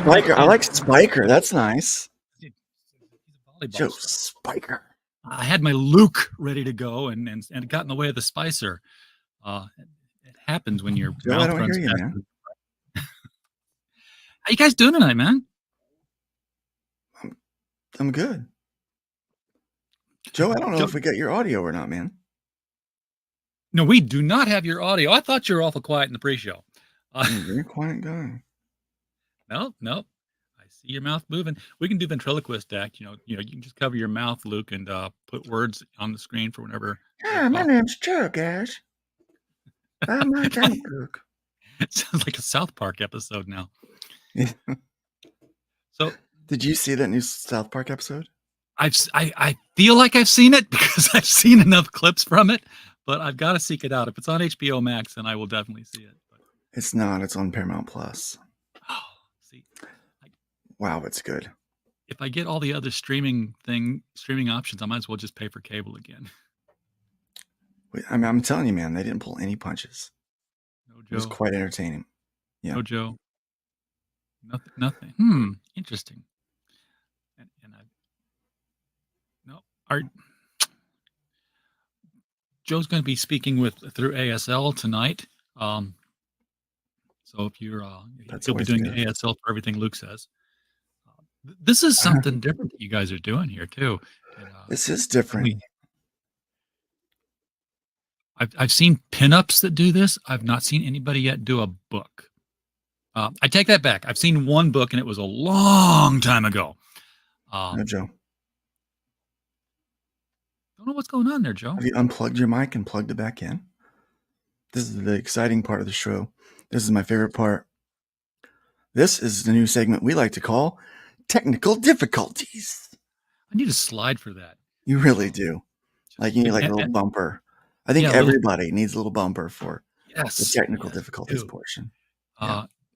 Spiker. I like Spiker. That's nice. He's a volleyball Joe star. Spiker. I had my Luke ready to go, and it got in the way of the Spicer. It happens when your Joe, I mouth don't runs hear you, fast. man. How you guys doing tonight, man? I'm good. Joe, I don't know if we got your audio or not, man. No, we do not have your audio. I thought you were awful quiet in the pre-show. Very quiet guy. No. I see your mouth moving. We can do ventriloquist act. You can just cover your mouth, Luke, and put words on the screen for whenever. Hi, my name's Joe, guys. I'm my comic book. It sounds like a South Park episode now. So, did you see that new South Park episode? I feel like I've seen it because I've seen enough clips from it, but I've got to seek it out. If it's on HBO Max, then I will definitely see it. But... It's not. It's on Paramount Plus. Oh, see. Wow, it's good. If I get all the other streaming options, I might as well just pay for cable again. I mean, I'm telling you, man, they didn't pull any punches. No, Joe. It was quite entertaining. Yeah. No, Joe. Nothing. Interesting. Joe's going to be speaking through ASL tonight. So if you're, he'll be doing ASL for everything Luke says. This is something different that you guys are doing here too. This is different. I've seen pinups that do this. I've not seen anybody yet do a book. I take that back. I've seen one book, and it was a long time ago. No, Joe. Don't know what's going on there, Joe. Have you unplugged your mic and plugged it back in? This is the exciting part of the show. This is my favorite part. This is the new segment we like to call Technical Difficulties. I need a slide for that. You really do. Like you need like a little bumper. I think everybody needs a little bumper for the technical difficulties portion.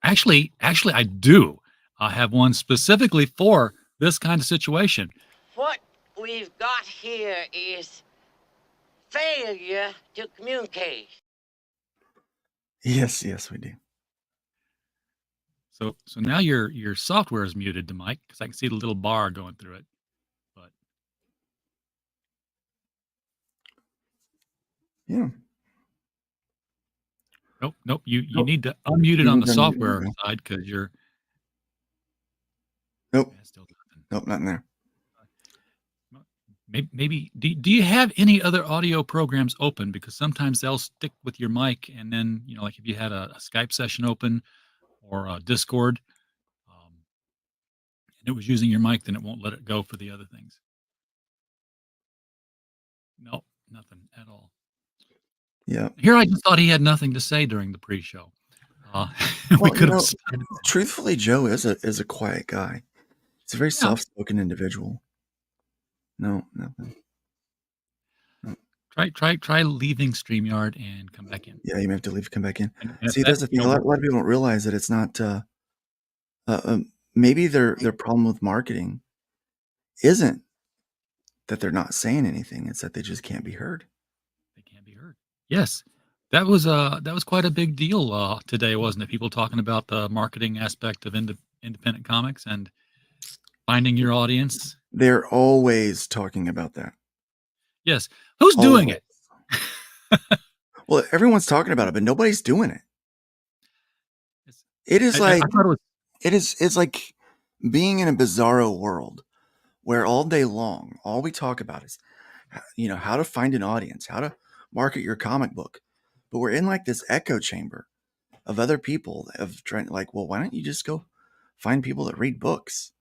Actually, I do. I have one specifically for this kind of situation. What we've got here is failure to communicate. Yes, we do. So now your software is muted to Mike because I can see the little bar going through it. But yeah. Nope. You need to unmute it on the software side because you're. Nope. Nope, not in there. Maybe do you have any other audio programs open? Because sometimes they'll stick with your mic, and then like if you had a Skype session open or a Discord, and it was using your mic, then it won't let it go for the other things. No, nothing at all. Yeah. Here I just thought he had nothing to say during the pre-show. We could have. Truthfully, Joe is a quiet guy. He's a very soft-spoken individual. No, nothing. No. Try leaving StreamYard and come back in. Yeah, you may have to leave, come back in. See, that's the thing. A lot of people don't realize that it's not. Maybe their problem with marketing isn't that they're not saying anything; it's that they just can't be heard. They can't be heard. Yes, that was quite a big deal today, wasn't it? People talking about the marketing aspect of independent comics and finding your audience. They're always talking about that. Yes. Who's doing it? Well, everyone's talking about it, but nobody's doing it. It's like being in a bizarro world where all day long, all we talk about is, how to find an audience, how to market your comic book. But we're in like this echo chamber of other people of trying well, why don't you just go find people that read books?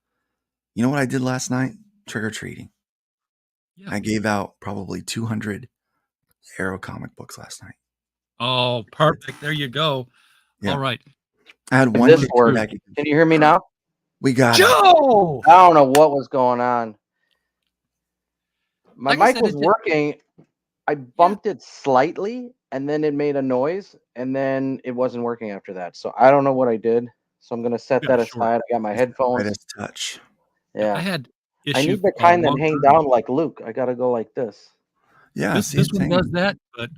You know what I did last night? Trick-or-treating. Yeah. I gave out probably 200 Arrow comic books last night. Oh, perfect. There you go. Yeah. All right. I had one. Can you hear me now? We got Joe! I don't know what was going on. My mic was working. I bumped it slightly, and then it made a noise, and then it wasn't working after that. So I don't know what I did. So I'm going to set that aside. I got my headphones. Touch. Yeah. I need the kind that hang down like Luke. I got to go like this. Yeah. This one does that, but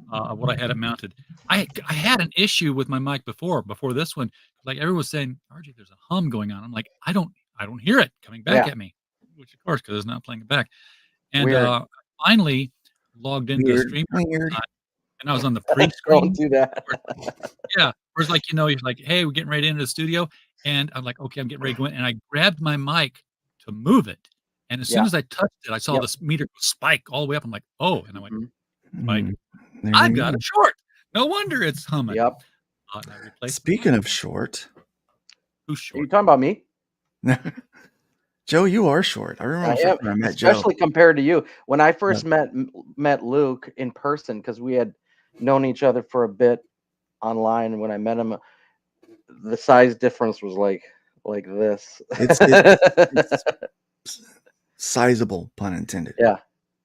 what I had it mounted. I had an issue with my mic before this one. Like everyone was saying, RJ, there's a hum going on. I'm like, I don't hear it coming back Yeah. at me, which of course because it's not playing it back. And Weird. I finally logged into StreamYard, and I was on the pre-screen. Don't do that. Yeah, where it's like he's like, hey, we're getting ready into the studio, and I'm like, okay, I'm getting ready to go in, and I grabbed my mic to move it, and as soon Yeah. as I touched it, I saw Yep. this meter spike all the way up. I'm like, oh, and I went, spike. There I've you got go. a short. No wonder it's humming. Yep. And I replaced Speaking of short, who's Are you short? talking about me? Joe, you are short. I remember I the first am, time I met especially Joe. compared to you. When I first met Luke in person, because we had known each other for a bit online, and when I met him, the size difference was like this. It's sizable, pun intended. Yeah.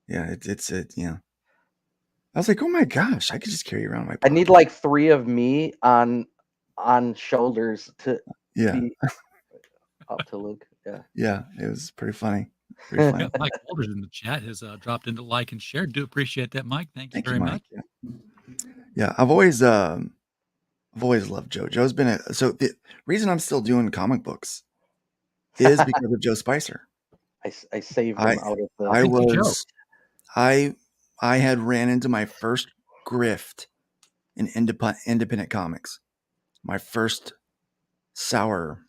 Yeah, it's I was like, oh my gosh, I could just carry around my I pocket. need like 3 of me on shoulders to be up to Luke. Yeah. Yeah, it was pretty funny. Pretty funny. Mike Walters in the chat has dropped into like and share. Do appreciate that, Mike. Thank you very Mike. much. Yeah, I've always loved Joe. Joe's been so the reason I'm still doing comic books is because of Joe Spicer. I saved him out of the. I had ran into my first grift in independent comics. My first sour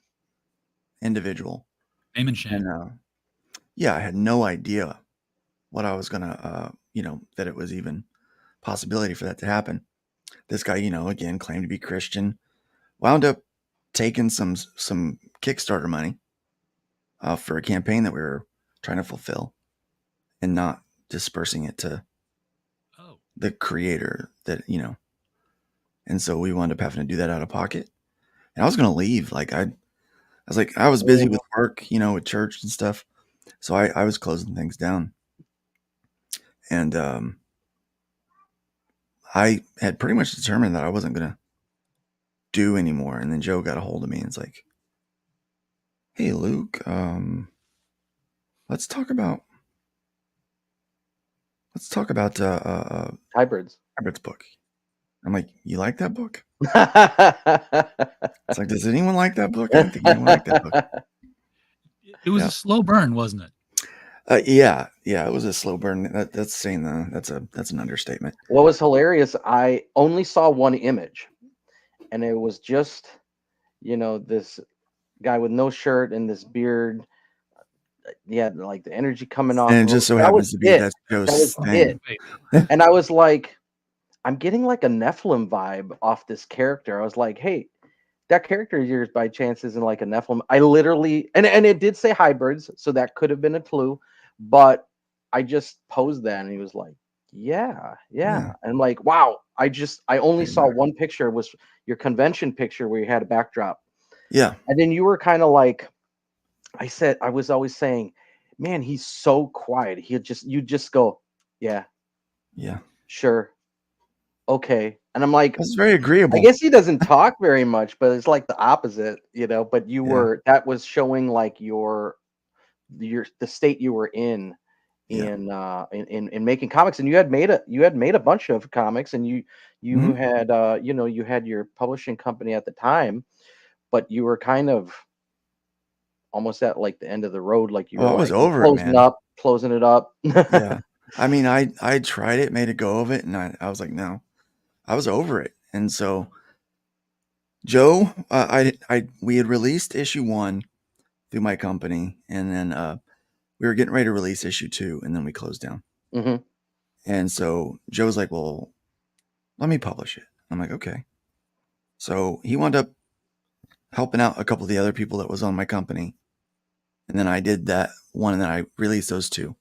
individual. Name and shame. And I had no idea what I was gonna that it was even possibility for that to happen. This guy, again claimed to be Christian, wound up taking some Kickstarter money for a campaign that we were trying to fulfill, and not dispersing it to the creator that and so we wound up having to do that out of pocket. And I was gonna leave. I was busy with work, with church and stuff, so I was closing things down. And I had pretty much determined that I wasn't gonna do anymore. And then Joe got a hold of me and it's like, hey Luke, let's talk about Hybrids book. I'm like, you like that book? It's like, does anyone like that book? I don't think anyone liked that book. It was a slow burn, wasn't it? Yeah, it was a slow burn. That's saying that's an understatement. What was hilarious, I only saw one image, and it was just this guy with no shirt and this beard. Yeah, like the energy coming off. And it just so happens to be that's Joe's thing. And I was like, I'm getting like a Nephilim vibe off this character. I was like, hey, that character of yours by chance isn't like a Nephilim. I literally, and it did say hybrids, so that could have been a clue, but I just posed that and he was like, yeah. And I'm like, wow, I only saw one picture, was your convention picture where you had a backdrop. Yeah. And then you were kind of like, I was always saying, man, he's so quiet. You just go, yeah, sure, okay. And I'm like, that's very agreeable. I guess he doesn't talk very much, but it's like the opposite, but you were, that was showing like the state you were in making comics. And you had made a bunch of comics, and you had you had your publishing company at the time, but you were kind of almost at like the end of the road, like you were was over it, man. Closing it up. Yeah. I mean, I tried it, made a go of it, and I was like, no, I was over it. And so Joe, we had released issue 1 through my company, and then we were getting ready to release issue 2, and then we closed down. Mm-hmm. And so Joe was like, well, let me publish it. I'm like, okay. So he wound up helping out a couple of the other people that was on my company. And then I did that one, and then I released those 2.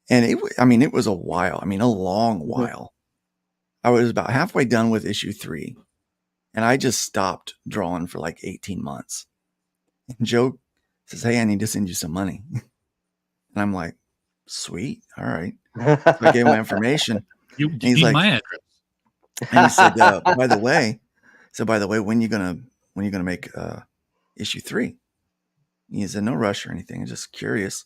And it was a while. I mean, a long while. I was about halfway done with issue 3, and I just stopped drawing for like 18 months. And Joe says, hey, I need to send you some money. And I'm like, sweet. All right. So I gave him my information. And he's like, my address. And he said, by the way, when you gonna make issue 3? He said, no rush or anything. I'm just curious.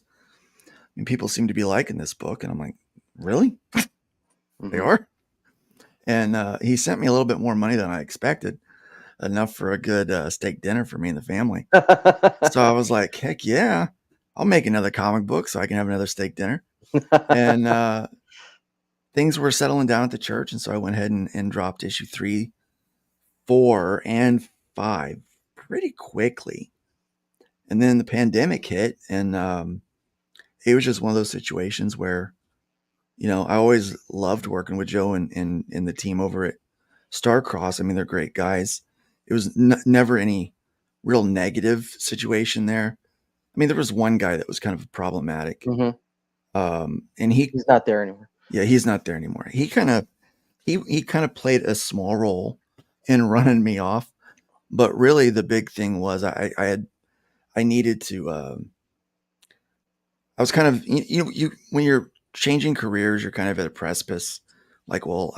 I mean, people seem to be liking this book. And I'm like, really? They are. And he sent me a little bit more money than I expected, enough for a good steak dinner for me and the family. So I was like, heck yeah, I'll make another comic book so I can have another steak dinner. And things were settling down at the church. And so I went ahead and dropped issue 3, 4, and 5 pretty quickly. And then the pandemic hit, and it was just one of those situations where, I always loved working with Joe and the team over at Starcross. I mean, they're great guys. It was never any real negative situation there. I mean, there was one guy that was kind of problematic, and he's not there anymore. Yeah, he's not there anymore. He kind of played a small role in running me off, but really the big thing was I needed to. I was kind of you when you're changing careers, you're kind of at a precipice. Like, well,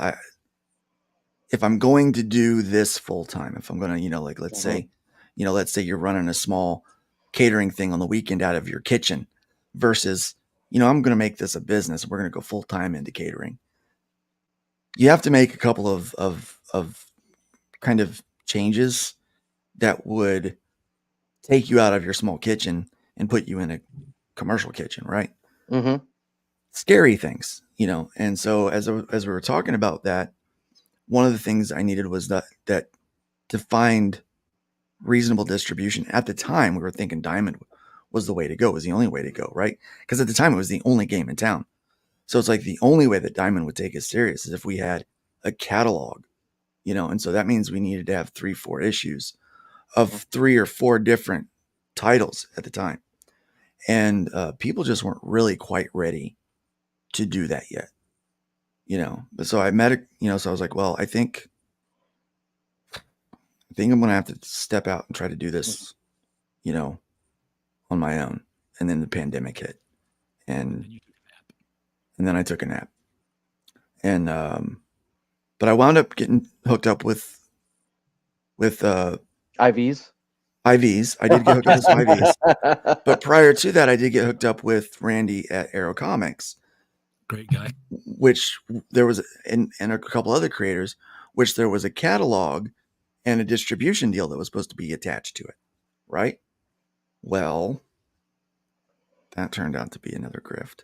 if I'm going to do this full time, if I'm going to, like, let's say you're running a small catering thing on the weekend out of your kitchen versus, I'm going to make this a business. We're going to go full time into catering. You have to make a couple of kind of changes that would take you out of your small kitchen and put you in a commercial kitchen, right? Scary things, And so as we were talking about that, one of the things I needed was that to find reasonable distribution. At the time, we were thinking Diamond was the way to go, was the only way to go, right? Because at the time, it was the only game in town. So it's like the only way that Diamond would take us serious is if we had a catalog, and so that means we needed to have 3, 4 issues of 3 or 4 different titles at the time. And people just weren't really quite ready to do that yet, But so I met, so I was like, well, I think I'm going to have to step out and try to do this, on my own. And then the pandemic hit, and then I took a nap. And but I wound up getting hooked up with IVs. I did get hooked up with some IVs. But prior to that, I did get hooked up with Randy at Arrow Comics. Great guy. Which there was, and a couple other creators, which there was a catalog and a distribution deal that was supposed to be attached to it, right? Well, that turned out to be another grift.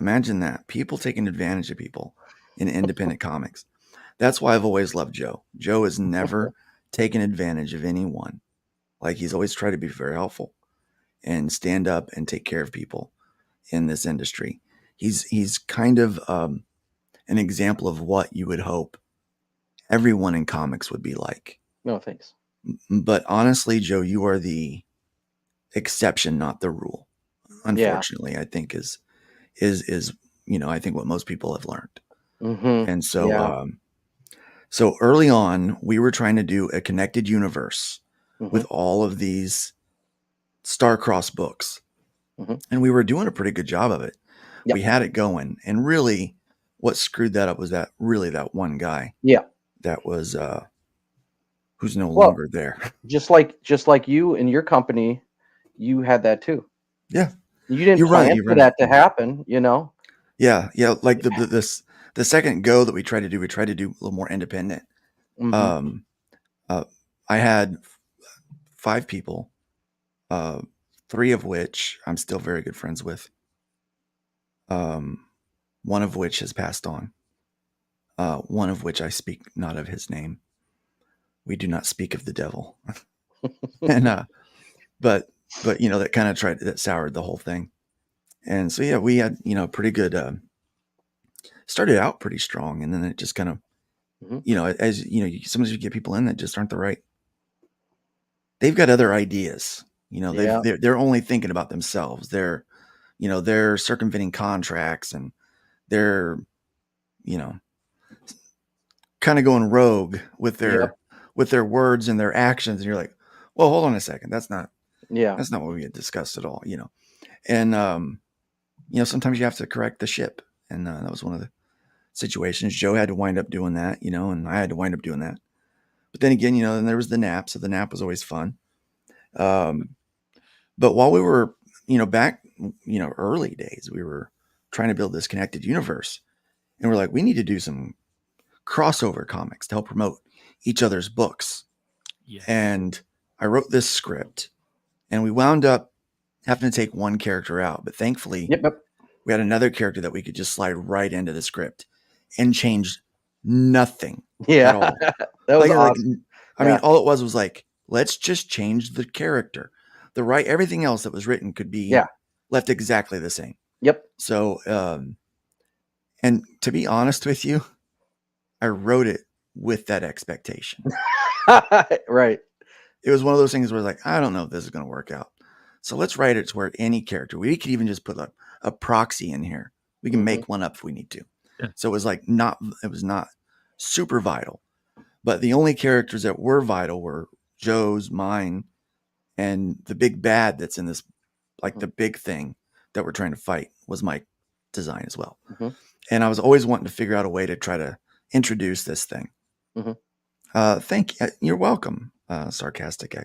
Imagine that. People taking advantage of people in independent comics. That's why I've always loved Joe. Joe has never taken advantage of anyone. Like, he's always tried to be very helpful and stand up and take care of people in this industry. He's kind of an example of what you would hope everyone in comics would be like. No, thanks. But honestly, Joe, you are the exception, not the rule. Unfortunately, I think is I think what most people have learned. And so so early on, we were trying to do a connected universe with all of these Starcross books. And we were doing a pretty good job of it. We had it going. And really, what screwed that up was that one guy. That was who's no longer there. Just like you and your company, you had that too. Yeah. You didn't plan for that to happen, Yeah. Like the second go that we tried to do a little more independent. I had 5 people, 3 of which I'm still very good friends with. One of which has passed on. One of which I speak not of his name. We do not speak of the devil. And but that kind of that soured the whole thing. And so yeah, we had pretty good. Started out pretty strong, and then it just kind of as sometimes you get people in that just aren't the right. They've got other ideas. They're only thinking about themselves. They're circumventing contracts, and they're kind of going rogue with their words and their actions, and you're like, well, hold on a second, that's not what we had discussed at all, and sometimes you have to correct the ship, and that was one of the situations. Joe had to wind up doing that, and I had to wind up doing that. But then again, then there was the nap, so the nap was always fun. But while we were back early days, we were trying to build this connected universe. And we're like, we need to do some crossover comics to help promote each other's books. Yes. And I wrote this script, and we wound up having to take one character out. But thankfully, Yep. we had another character that we could just slide right into the script and change nothing Yeah. at all. That was awesome. I mean, all it was like, let's just change the character. Everything else that was written could be left exactly the same. Yep. So, and to be honest with you, I wrote it with that expectation. Right. It was one of those things where like, I don't know if this is going to work out. So let's write it to where any character, we could even just put a proxy in here. We can make one up if we need to. Yeah. So it was not super vital, but the only characters that were vital were Joe's, mine, and the big bad that's in this, like the big thing that we're trying to fight was my design as well. And I was always wanting to figure out a way to try to introduce this thing. Thank you. You're welcome. Sarcastic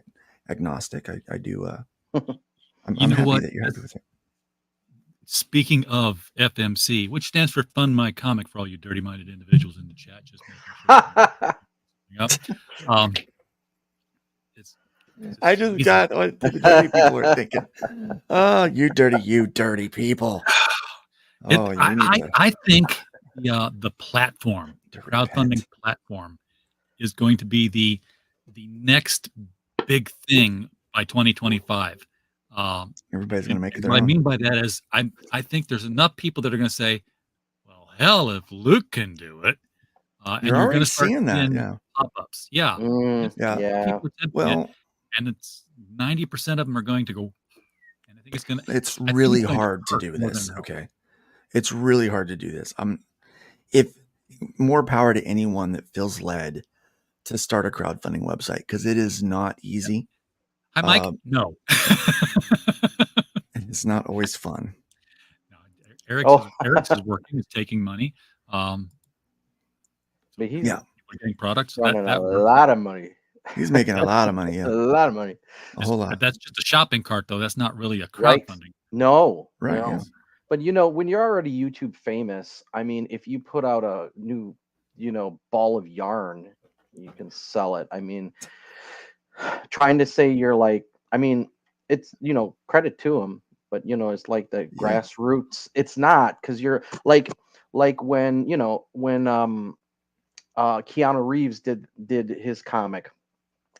agnostic. I do. I'm happy that you're happy with it. Speaking of FMC, which stands for Fund My Comic for all you dirty-minded individuals in the chat, just making sure. I just got what the dirty people are thinking. Oh, you dirty people. Oh, I think the platform, the crowdfunding platform, is going to be the next big thing by 2025. Everybody's going to make it their own. What I mean by that is I think there's enough people that are going to say, well, hell, if Luke can do it. And you're going to start seeing that, pop-ups. Yeah. Well, and it's 90% of them are going to go. And I think it's really hard to do this. Okay. It's really hard to do this. If more power to anyone that feels led to start a crowdfunding website, because it is not easy. Hi, Mike. No. It's not always fun. No, Eric's is working. He's taking money. But he's getting products. Running a lot of money. He's making a lot of money. Yeah, a lot of money. A whole lot. That's just a shopping cart, though. That's not really a crowdfunding. Right. No. Right. No. Yeah. But when you're already YouTube famous, I mean, if you put out a new, ball of yarn, you can sell it. I mean, trying to say you're like, I mean, it's credit to him, but it's like the grassroots. It's not, because you're like when Keanu Reeves did his comic.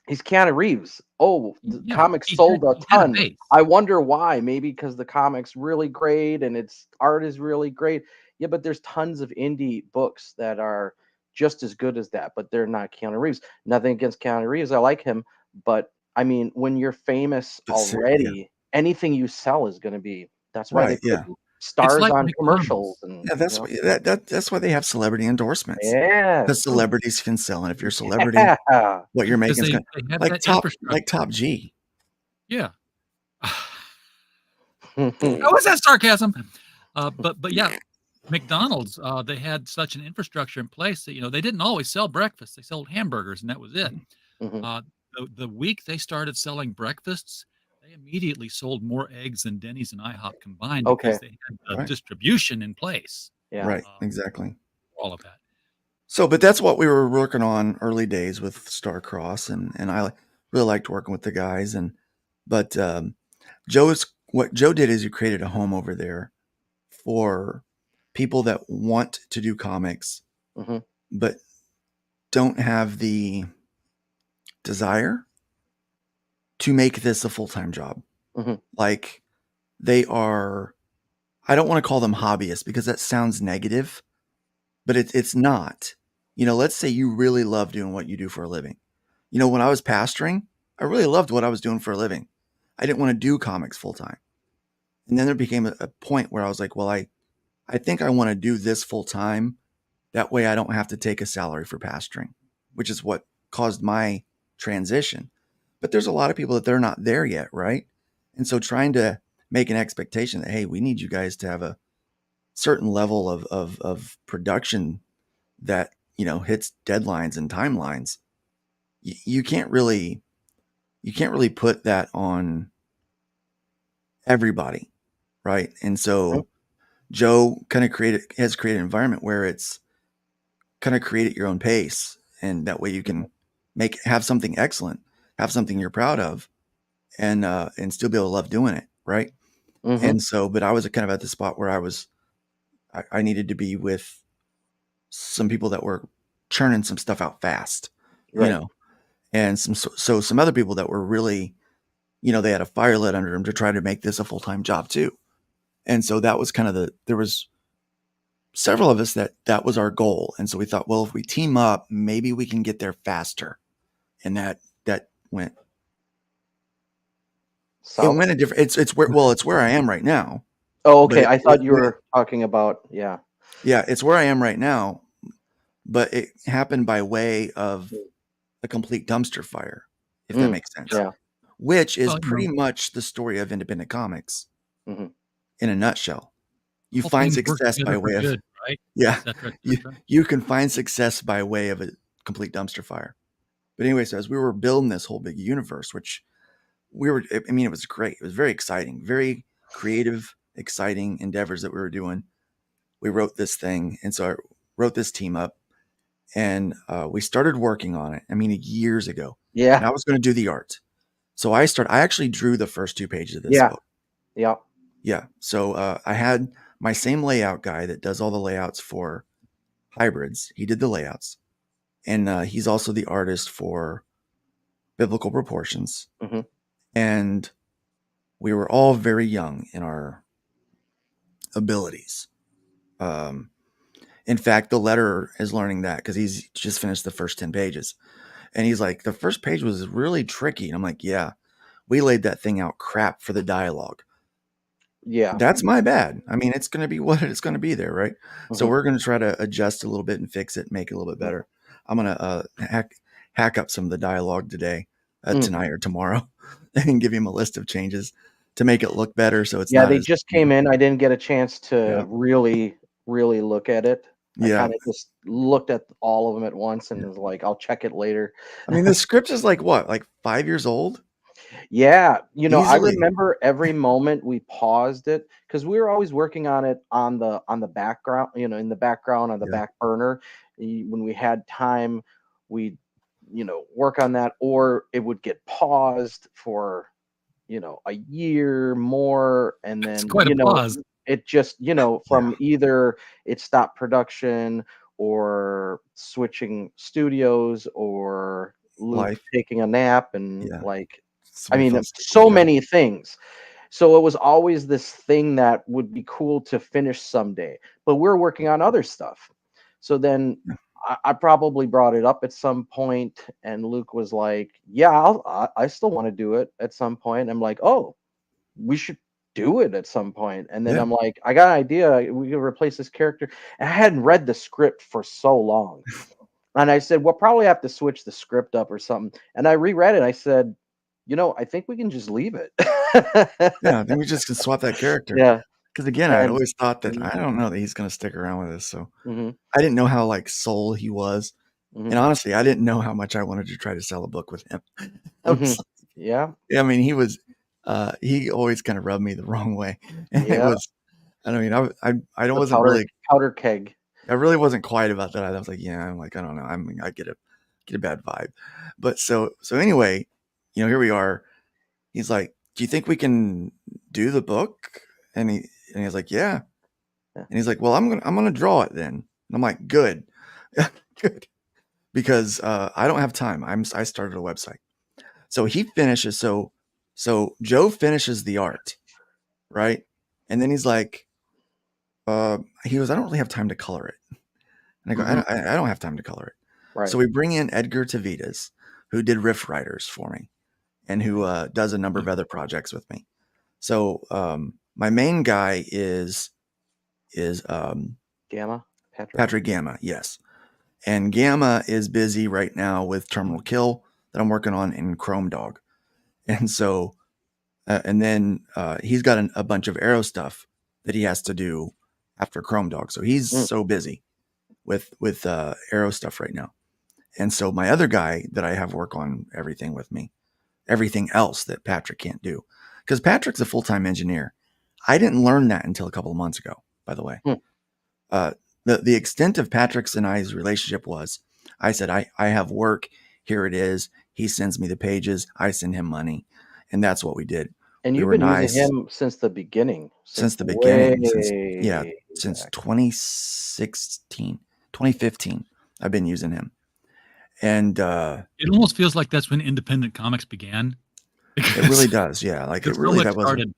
He's Keanu Reeves. Oh, the comics sold a ton. I wonder why. Maybe because the comic's really great and its art is really great. Yeah, but there's tons of indie books that are just as good as that, but they're not Keanu Reeves. Nothing against Keanu Reeves. I like him. But, I mean, when you're famous already, anything you sell is going to be. That's why they put stars on commercials. And, that's why they have celebrity endorsements. Yeah. Because celebrities can sell. And if you're a celebrity, what you're making is like Top G. Yeah. How was that sarcasm? But yeah, McDonald's, they had such an infrastructure in place that, they didn't always sell breakfast. They sold hamburgers, and that was it. The week they started selling breakfasts, they immediately sold more eggs than Denny's and IHOP combined because they had the distribution in place. Yeah. Right. Exactly. All of that. So, but that's what we were working on early days with Starcross, and I really liked working with the guys. But what Joe did is he created a home over there for people that want to do comics, but don't have the desire to make this a full-time job. Like they are, I don't want to call them hobbyists because that sounds negative, but it's not. Let's say you really love doing what you do for a living. When I was pastoring, I really loved what I was doing for a living. I didn't want to do comics full-time. And then there became a point where I was like, well, I think I want to do this full-time. That way I don't have to take a salary for pastoring, which is what caused my transition. But there's a lot of people that they're not there yet, right? And so trying to make an expectation that, hey, we need you guys to have a certain level of production that, hits deadlines and timelines. You can't really put that on everybody, right? And so Joe kind of has created an environment where it's kind of create at your own pace, and that way you can have something excellent, have something you're proud of, and still be able to love doing it, right? Mm-hmm. And so, but I was kind of at the spot where I needed to be with some people that were churning some stuff out fast, you Right. know, and some other people that were really, they had a fire lit under them to try to make this a full time job too. And so that was kind of there was several of us that was our goal. And so we thought, well, if we team up, maybe we can get there faster. And that went it South. went a different. It's where I am right now. Oh, But okay. I thought you were talking about yeah, it's where I am right now. But it happened by way of a complete dumpster fire, if that makes sense. Yeah. Which is Well, pretty much the story of independent comics Mm-hmm. in a nutshell. You all find things work success by together for way of good, right? yeah, Et cetera, et you cetera. you can find success by way of a complete dumpster fire. But anyway, so as we were building this whole big universe, which it was great. It was very exciting, very creative, exciting endeavors that we were doing. We wrote this thing. And so I wrote this team up, and we started working on it. I mean, years ago. Yeah. And I was going to do the art. So I actually drew the first 2 pages of this Yeah. book. Yeah. Yeah. So I had my same layout guy that does all the layouts for hybrids. He did the layouts. And he's also the artist for biblical proportions. Mm-hmm. And we were all very young in our abilities. In fact, the letterer is learning that because he's just finished the first 10 pages. And he's like, the first page was really tricky. And I'm like, yeah, we laid that thing out crap for the dialogue. Yeah. That's my bad. I mean, it's going to be what it's going to be there, right? So Mm-hmm. we're going to try to adjust a little bit and fix it, make it a little bit better. I'm going to hack up some of the dialogue today, tonight or tomorrow, and give him a list of changes to make it look better. So it's Yeah, not they as just came in. I didn't get a chance to yeah, really look at it. I yeah. kind of just looked at all of them at once and was like, I'll check it later. I mean, the script is like what, like 5 years old, Yeah, I easily. remember every moment we paused it because we were always working on it on the background, in the background on the Yeah, back burner. When we had time, we'd work on that, or it would get paused for a year more, and It's then quite a pause. it just yeah. from either it stopped production or switching studios or Luke Life. taking a nap and Yeah. like I Somebody mean fell sick. so Yeah. many things. So it was always this thing that would be cool to finish someday, but we're working on other stuff. So then Yeah. I probably brought it up at some point, and Luke was like, "Yeah, I still want to do it at some point." I'm like, "Oh, we should do it at some point." And then Yeah. I'm like, "I got an idea. We could replace this character." And I hadn't read the script for so long, and I said, "We'll probably have to switch the script up or something." And I reread it. I said, I think we can just leave it. Yeah. Then we just can swap that character. Yeah. Because again, I'd And always thought that mhm, I don't know that he's going to stick around with us. So mhm, I didn't know how like soul he was. mhm, And honestly, I didn't know how much I wanted to try to sell a book with him. I mhm. was, Yeah. I mean, he always kind of rubbed me the wrong way. And it Yeah. was, I mean, I The wasn't really, powder keg. I really wasn't quiet about that. I was like, yeah, I'm like, I don't know. I get a bad vibe. But so anyway, here we are. He's like, do you think we can do the book? And he's like, yeah. Yeah. And he's like, well, I'm gonna draw it then. And I'm like, good, good, because I don't have time. I started a website, so he finishes. So Joe finishes the art, right? And then he's like, he goes, I don't really have time to color it. And I go, Mhm. I don't have time to color it. Right. So we bring in Edgar Tavitas, who did Riff Riders for me, and who does a number of other projects with me. So my main guy is Gamma. Patrick. Patrick Gamma, yes. And Gamma is busy right now with Terminal Kill that I'm working on in Chrome Dog. And so, and then he's got a bunch of Arrow stuff that he has to do after Chrome Dog. So he's Mm. so busy with Arrow stuff right now. And so my other guy that I have work on everything with me, everything else that Patrick can't do, because Patrick's a full-time engineer. I didn't learn that until a couple of months ago, by the way. Hmm. The extent of Patrick's and I's relationship was, I said, I have work. Here it is. He sends me the pages. I send him money. And that's what we did. And We you've were been using nice him since the beginning, since since the beginning, way since back. 2016, 2015. I've been using him. And It almost feels like that's when independent comics began. it really does. Yeah. Like it Because so really, much that was, started.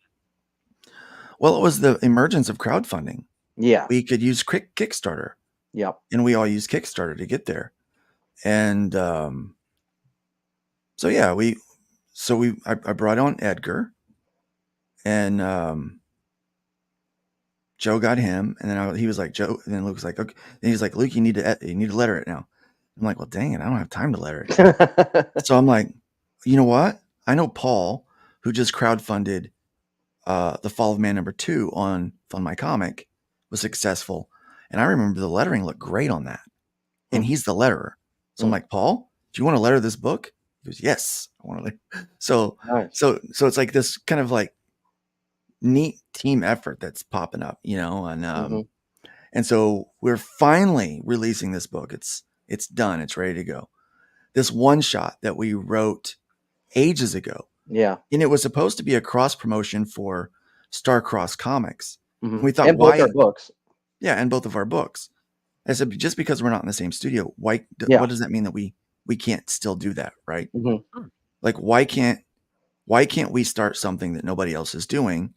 well, it was the emergence of crowdfunding. Yeah. We could use Kickstarter, Yep. and we all use Kickstarter to get there. And so yeah, I brought on Edgar, and Joe got him, and then he was like, Joe, and then Luke was like, okay. And he's like, Luke, you need to letter it now. I'm like, well, dang it, I don't have time to letter it. So I'm like, you know what? I know Paul, who just crowdfunded The Fall of Man #2 on Fund My Comic, was successful, and I remember the lettering looked great on that, and he's the letterer. So I'm like, Paul, do you want to letter this book? He goes, yes, I want to letter. So Nice. so it's like this kind of like neat team effort that's popping up, and so we're finally releasing this book. It's done. It's ready to go. This one shot that we wrote ages ago, Yeah. and it was supposed to be a cross promotion for Starcross Comics. Mhm. We thought, And both why? our books. Yeah, and both of our books. I said, just because we're not in the same studio, why? Yeah. What does that mean that we can't still do that, right? Mhm. Like, why can't we start something that nobody else is doing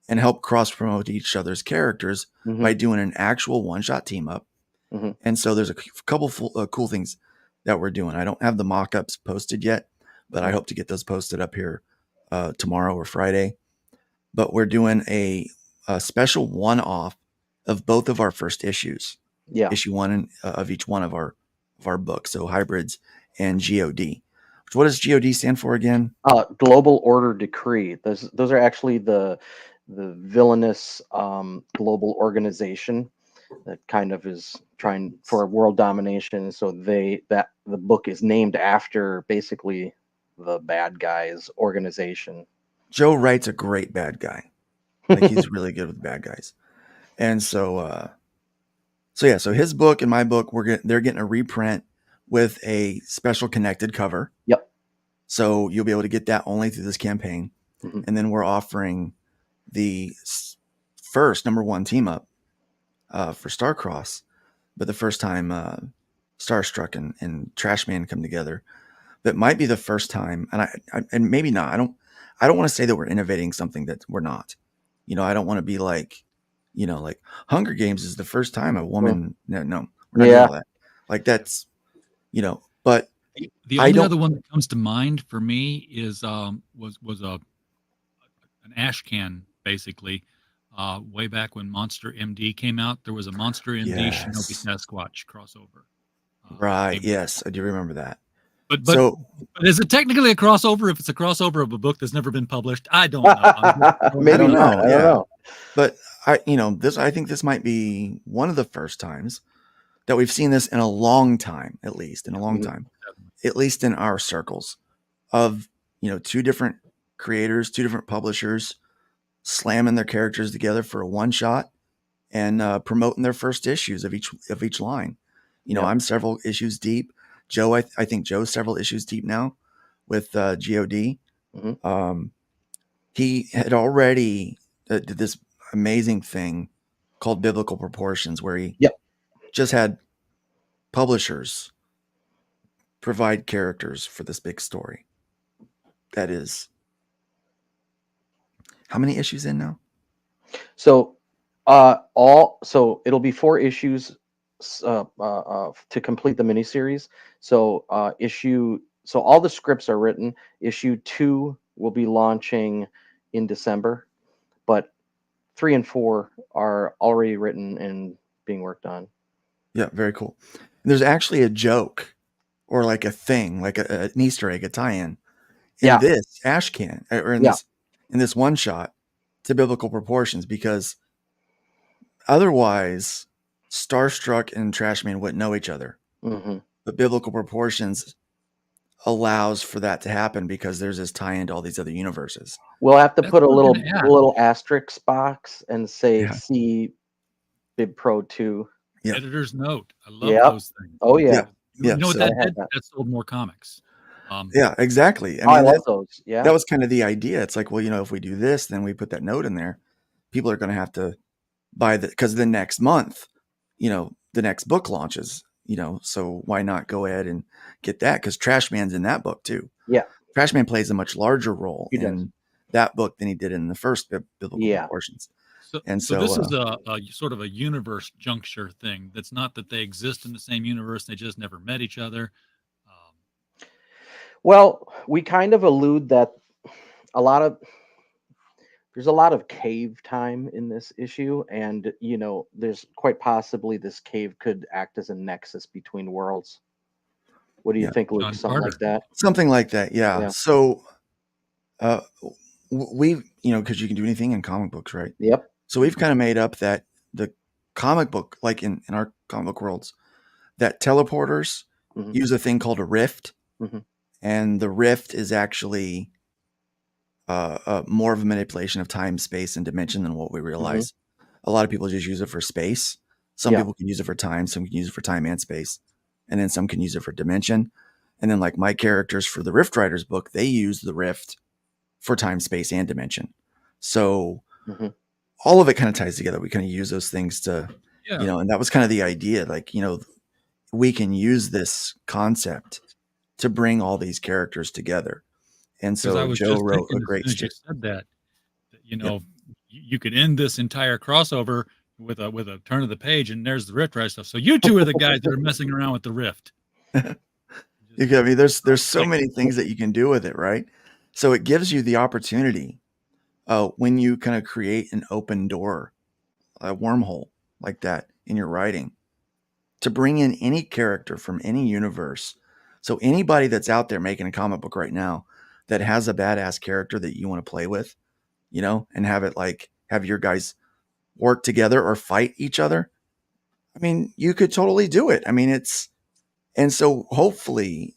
and help cross promote each other's characters by Mhm. doing an actual one shot team up? Mhm. And so there's a couple cool things that we're doing. I don't have the mock ups posted yet, but I hope to get those posted up here tomorrow or Friday. But we're doing a special one off of both of our first issues. Yeah. Issue 1 of each one of our books. So Hybrids and GOD. What does GOD stand for again? Global Order Decree. Those are actually the villainous global organization that kind of is trying for world domination. So the book is named after basically the bad guys organization. Joe Wright's a great bad guy. Like he's really good with bad guys. And so so his book and my book, they're getting a reprint with a special connected cover. Yep. So you'll be able to get that only through this campaign. Mhm. And then we're offering the first #1 team up for Starcross, but the first time Starstruck and Trashman come together. That might be the first time, and maybe not. I don't want to say that we're innovating something that we're not. I don't want to be like, like Hunger Games is the first time a woman. No, we're not doing Yeah. all that. Like that's, but The I only don't. other one that comes to mind for me is was an ash can, basically. Way back when Monster MD came out, there was a Monster MD Shinobi Yes. Sasquatch crossover. Right. Yes, I do remember that. But So is it technically a crossover if it's a crossover of a book that's never been published? I don't know. Maybe not. I don't know. But I think this might be one of the first times that we've seen this in a long time, at least in a long time, at least in our circles of, two different creators, two different publishers slamming their characters together for a one shot and promoting their first issues of each line. I'm several issues deep. Joe, I think Joe's several issues deep now with GOD. Mhm. He had already did this amazing thing called Biblical Proportions, where he just had publishers provide characters for this big story. That is, how many issues in now? So so it'll be 4 issues to complete the miniseries. So so all the scripts are written. Issue 2 will be launching in December, but 3 and 4 are already written and being worked on. Yeah, very cool. And there's actually a joke or like a thing, like an Easter egg, a tie-in in this ash can or in this one shot to Biblical Proportions, because otherwise Starstruck and Trashman wouldn't know each other. Mm-hmm. But Biblical Proportions allows for that to happen because there's this tie-in to all these other universes. We'll have to put a what I'm little gonna ask. asterisk box and say Yeah. see Bib Pro 2. Yeah. Editor's note. I love Yep. those things. Oh yeah. Yeah. You know what So that I had did? that. That sold more comics. yeah, exactly. I Oh, I mean, love those. Yeah. that was kind of the idea. It's like, well, if we do this, then we put that note in there. People are going to have to buy because the next month, the next book launches. So why not go ahead and get that? Because Trash Man's in that book too. Yeah. Trash Man plays a much larger role He does. in that book than he did in the first biblical Yeah. proportions. So, And so this so, is a sort of a universe juncture thing. That's not that they exist in the same universe; they just never met each other. Well, we kind of allude that a lot of there's a lot of cave time in this issue, and there's quite possibly this cave could act as a nexus between worlds. What do you yeah, think, Luke? John Something like Carter. that? something like that. Yeah. Yeah. So, uh, we, because you can do anything in comic books, right? Yep. So we've kind of made up that the comic book, like in our comic book worlds, that teleporters Hmm. use a thing called a rift, Hmm. and the rift is actually more of a manipulation of time, space, and dimension than what we realize. A lot of people just use it for space. Some Yeah. people can use it for time. Some can use it for time and space, and then some can use it for dimension. And then, like my characters for the Rift Riders book, they use the rift for time, space, and dimension. So Hmm. all of it kind of ties together. We kind of use those things to, Yeah. and that was kind of the idea. Like, we can use this concept to bring all these characters together. And Because I so was Joe just wrote thinking a as great soon as you strip. said that, Yep. you could end this entire crossover with a turn of the page, and there's the Rift Ride stuff. So you two are the guys that are messing around with the Rift. I mean, there's so many things that you can do with it, right? So it gives you the opportunity when you kind of create an open door, a wormhole like that in your writing, to bring in any character from any universe. So anybody that's out there making a comic book right now that has a badass character that you want to play with, and have your guys work together or fight each other. I mean, you could totally do it. I mean, and so hopefully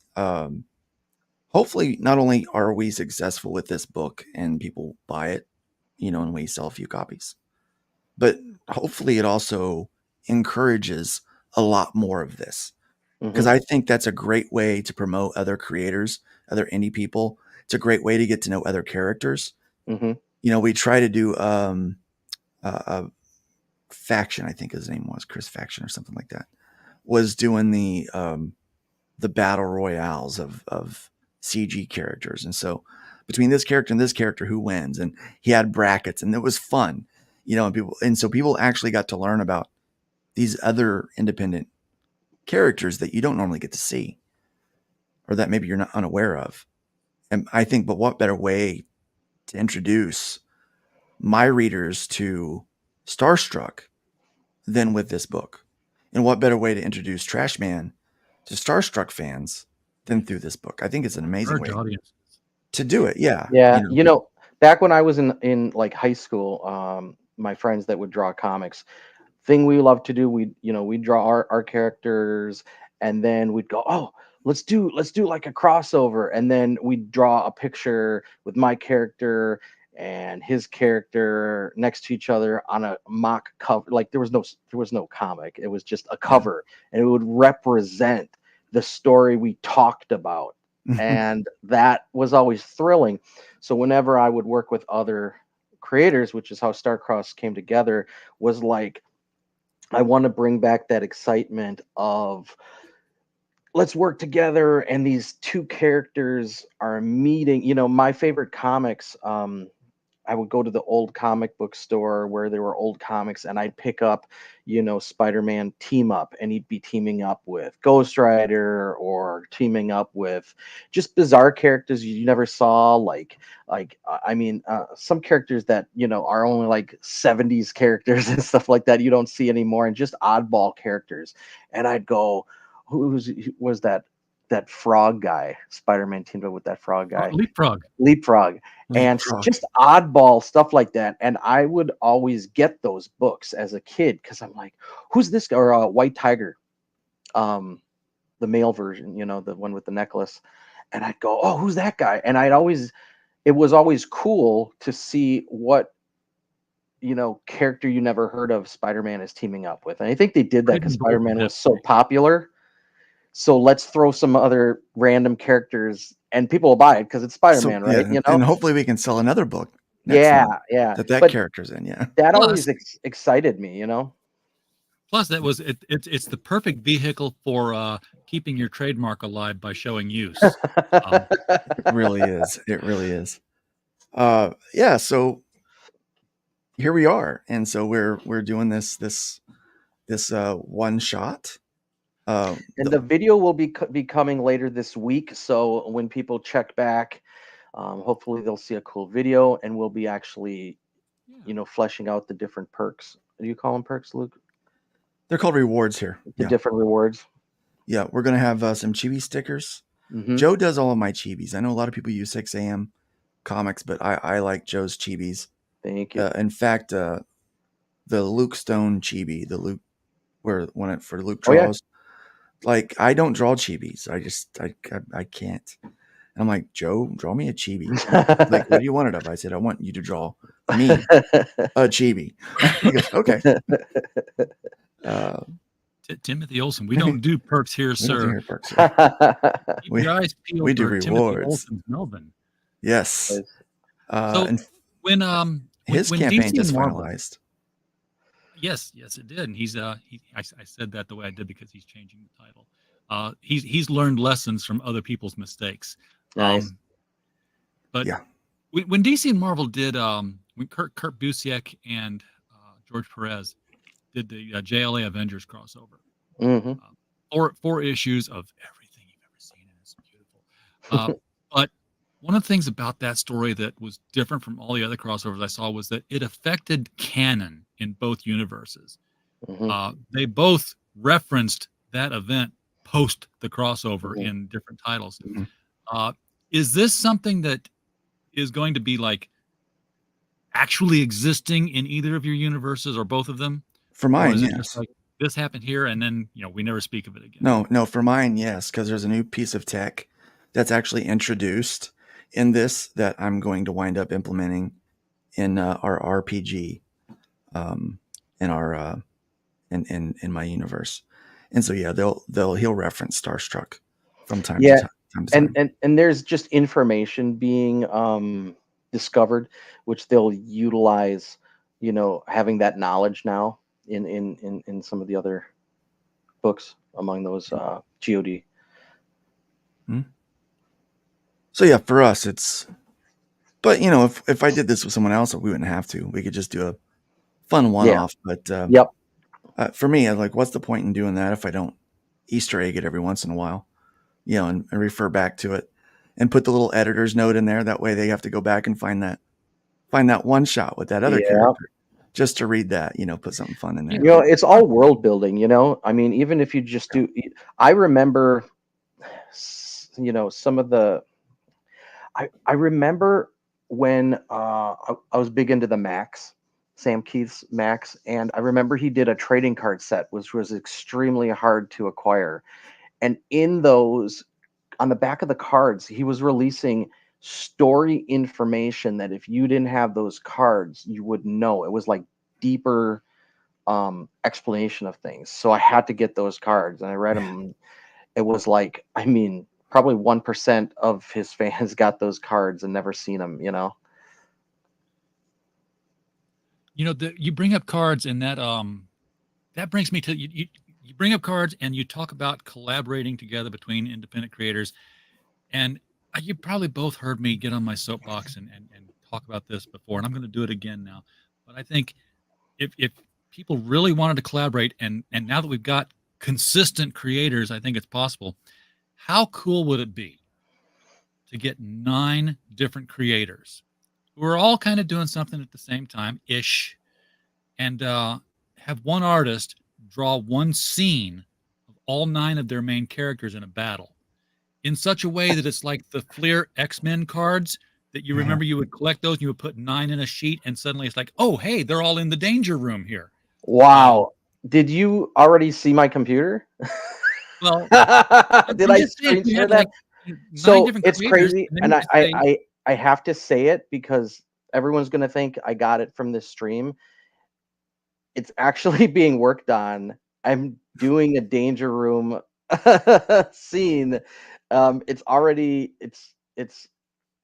not only are we successful with this book and people buy it, and we sell a few copies, but hopefully it also encourages a lot more of this, because Hmm. I think that's a great way to promote other creators, other indie people. It's a great way to get to know other characters. Hmm. We try to do a Faction, I think his name was Chris Faction or something like that, was doing the battle royales of CG characters. And so between this character and this character, who wins? And he had brackets, and it was fun, and so people actually got to learn about these other independent characters that you don't normally get to see, or that maybe you're not unaware of. And I think, but what better way to introduce my readers to Starstruck than with this book? And what better way to introduce Trash Man to Starstruck fans than through this book? I think it's an amazing Large way audience. to do it. Yeah. Yeah. Back when I was in like high school, my friends that would draw comics, thing we love to do, we'd draw our characters, and then we'd go, oh, let's do like a crossover, and then we'd draw a picture with my character and his character next to each other on a mock cover. Like there was no comic, it was just a Yeah. cover, and it would represent the story we talked about, and that was always thrilling. So whenever I would work with other creators, which is how Starcross came together, was like, I want to bring back that excitement of, let's work together, and these two characters are meeting. My favorite comics, I would go to the old comic book store where there were old comics, and I'd pick up, Spider-Man Team Up, and he'd be teaming up with Ghost Rider, or teaming up with just bizarre characters you never saw, I mean, some characters that are only like 70s characters and stuff like that you don't see anymore, and just oddball characters. And I'd go, who was that frog guy? Spider-Man teamed up with that frog guy, Leapfrog. Leapfrog, and Leapfrog. just oddball stuff like that. And I would always get those books as a kid because I'm like, who's this guy? Or White Tiger, the male version, the one with the necklace. And I'd go, oh, who's that guy? And it was always cool to see what character you never heard of, Spider-Man is teaming up with. And I think they did that because Couldn't believe Spider-Man was so definitely. popular. So let's throw some other random characters, and people will buy it because it's So Spider-Man, yeah, right? and hopefully we can sell another book next Yeah, month yeah. that But character's in. Yeah. that always Plus, excited me. that was it's the perfect vehicle for keeping your trademark alive by showing use. Um, It really is. It really is. Yeah. So here we are, and so we're doing this one shot. And the video will be coming later this week. So when people check back, hopefully they'll see a cool video, and we'll be actually, yeah. fleshing out the different perks. Do you call them perks, Luke? They're called rewards here. The Yeah. different rewards. Yeah. We're gonna have some chibi stickers. Mm-hmm. Joe does all of my chibis. I know a lot of people use 6 a.m. comics, but I like Joe's chibis. Thank you. In fact, the Luke Stone chibi, the Luke for Luke Oh, yeah. draws. Like I don't draw chibis. I can't. And I'm like, Joe, draw me a chibi. Like, what do you want it of? I said, I want you to draw me a chibi. He goes, okay. Timothy Olsen. We don't do perks here, We don't do sir. hair perks here. Keep your eyes peeled we do for Timothy rewards. Olsen's Melvin. Yes. So And when his when campaign DC just and Marvel, finalized. yes, it did. And I said that the way I did because he's changing the title. He's learned lessons from other people's mistakes. Nice. But Yeah. when DC and Marvel did when Kurt Busiek and George Perez did the JLA Avengers crossover, Mm-hmm. 4 issues of everything you've ever seen, and it's beautiful. But one of the things about that story that was different from all the other crossovers I saw was that it affected canon in both universes. Mm-hmm. They both referenced that event post the crossover Mhm. in different titles. Mhm. Is this something that is going to be like actually existing in either of your universes or both of them? For Or mine, is it yes. just like this happened here and then we never speak of it again? No, for mine, yes, because there's a new piece of tech that's actually introduced in this that I'm going to wind up implementing in our RPG, in our in my universe, and so yeah, he'll reference Starstruck from time to Yeah. time. And there's just information being discovered, which they'll utilize, having that knowledge now in some of the other books among those GOD. So yeah, for us, but if I did this with someone else, we wouldn't have to. We could just do a fun one-off. But Yep. for me, I'm like, what's the point in doing that if I don't Easter egg it every once in a while, and refer back to it, and put the little editor's note in there. That way, they have to go back and find that one shot with that other character just to read that. Put something fun in there. It's all world building. I mean, even if you just do, I remember, some of the. I remember when I was big into the Max, Sam Keith's Max, and I remember he did a trading card set, which was extremely hard to acquire. And in those, on the back of the cards, he was releasing story information that if you didn't have those cards, you wouldn't know. It was like deeper explanation of things. So I had to get those cards, and I read them. It was like, I mean, probably 1% of his fans got those cards and never seen them. You bring up cards, and that brings me to you bring up cards, and you talk about collaborating together between independent creators, and you probably both heard me get on my soapbox and talk about this before, and I'm going to do it again now. But I think if people really wanted to collaborate, and now that we've got consistent creators, I think it's possible. How cool would it be to get 9 different creators who are all kind of doing something at the same time ish, and have one artist draw one scene of all 9 of their main characters in a battle in such a way that it's like the Fleer X-Men cards that you remember you would collect those and you would put 9 in a sheet, and suddenly it's like, oh, hey, they're all in the danger room here. Wow. Did you already see my computer? Well, did I screen share that? Like 9 so different it's creators, crazy, and and then you say, I have to say it because everyone's going to think I got it from this stream. It's actually being worked on. I'm doing a danger room scene. It's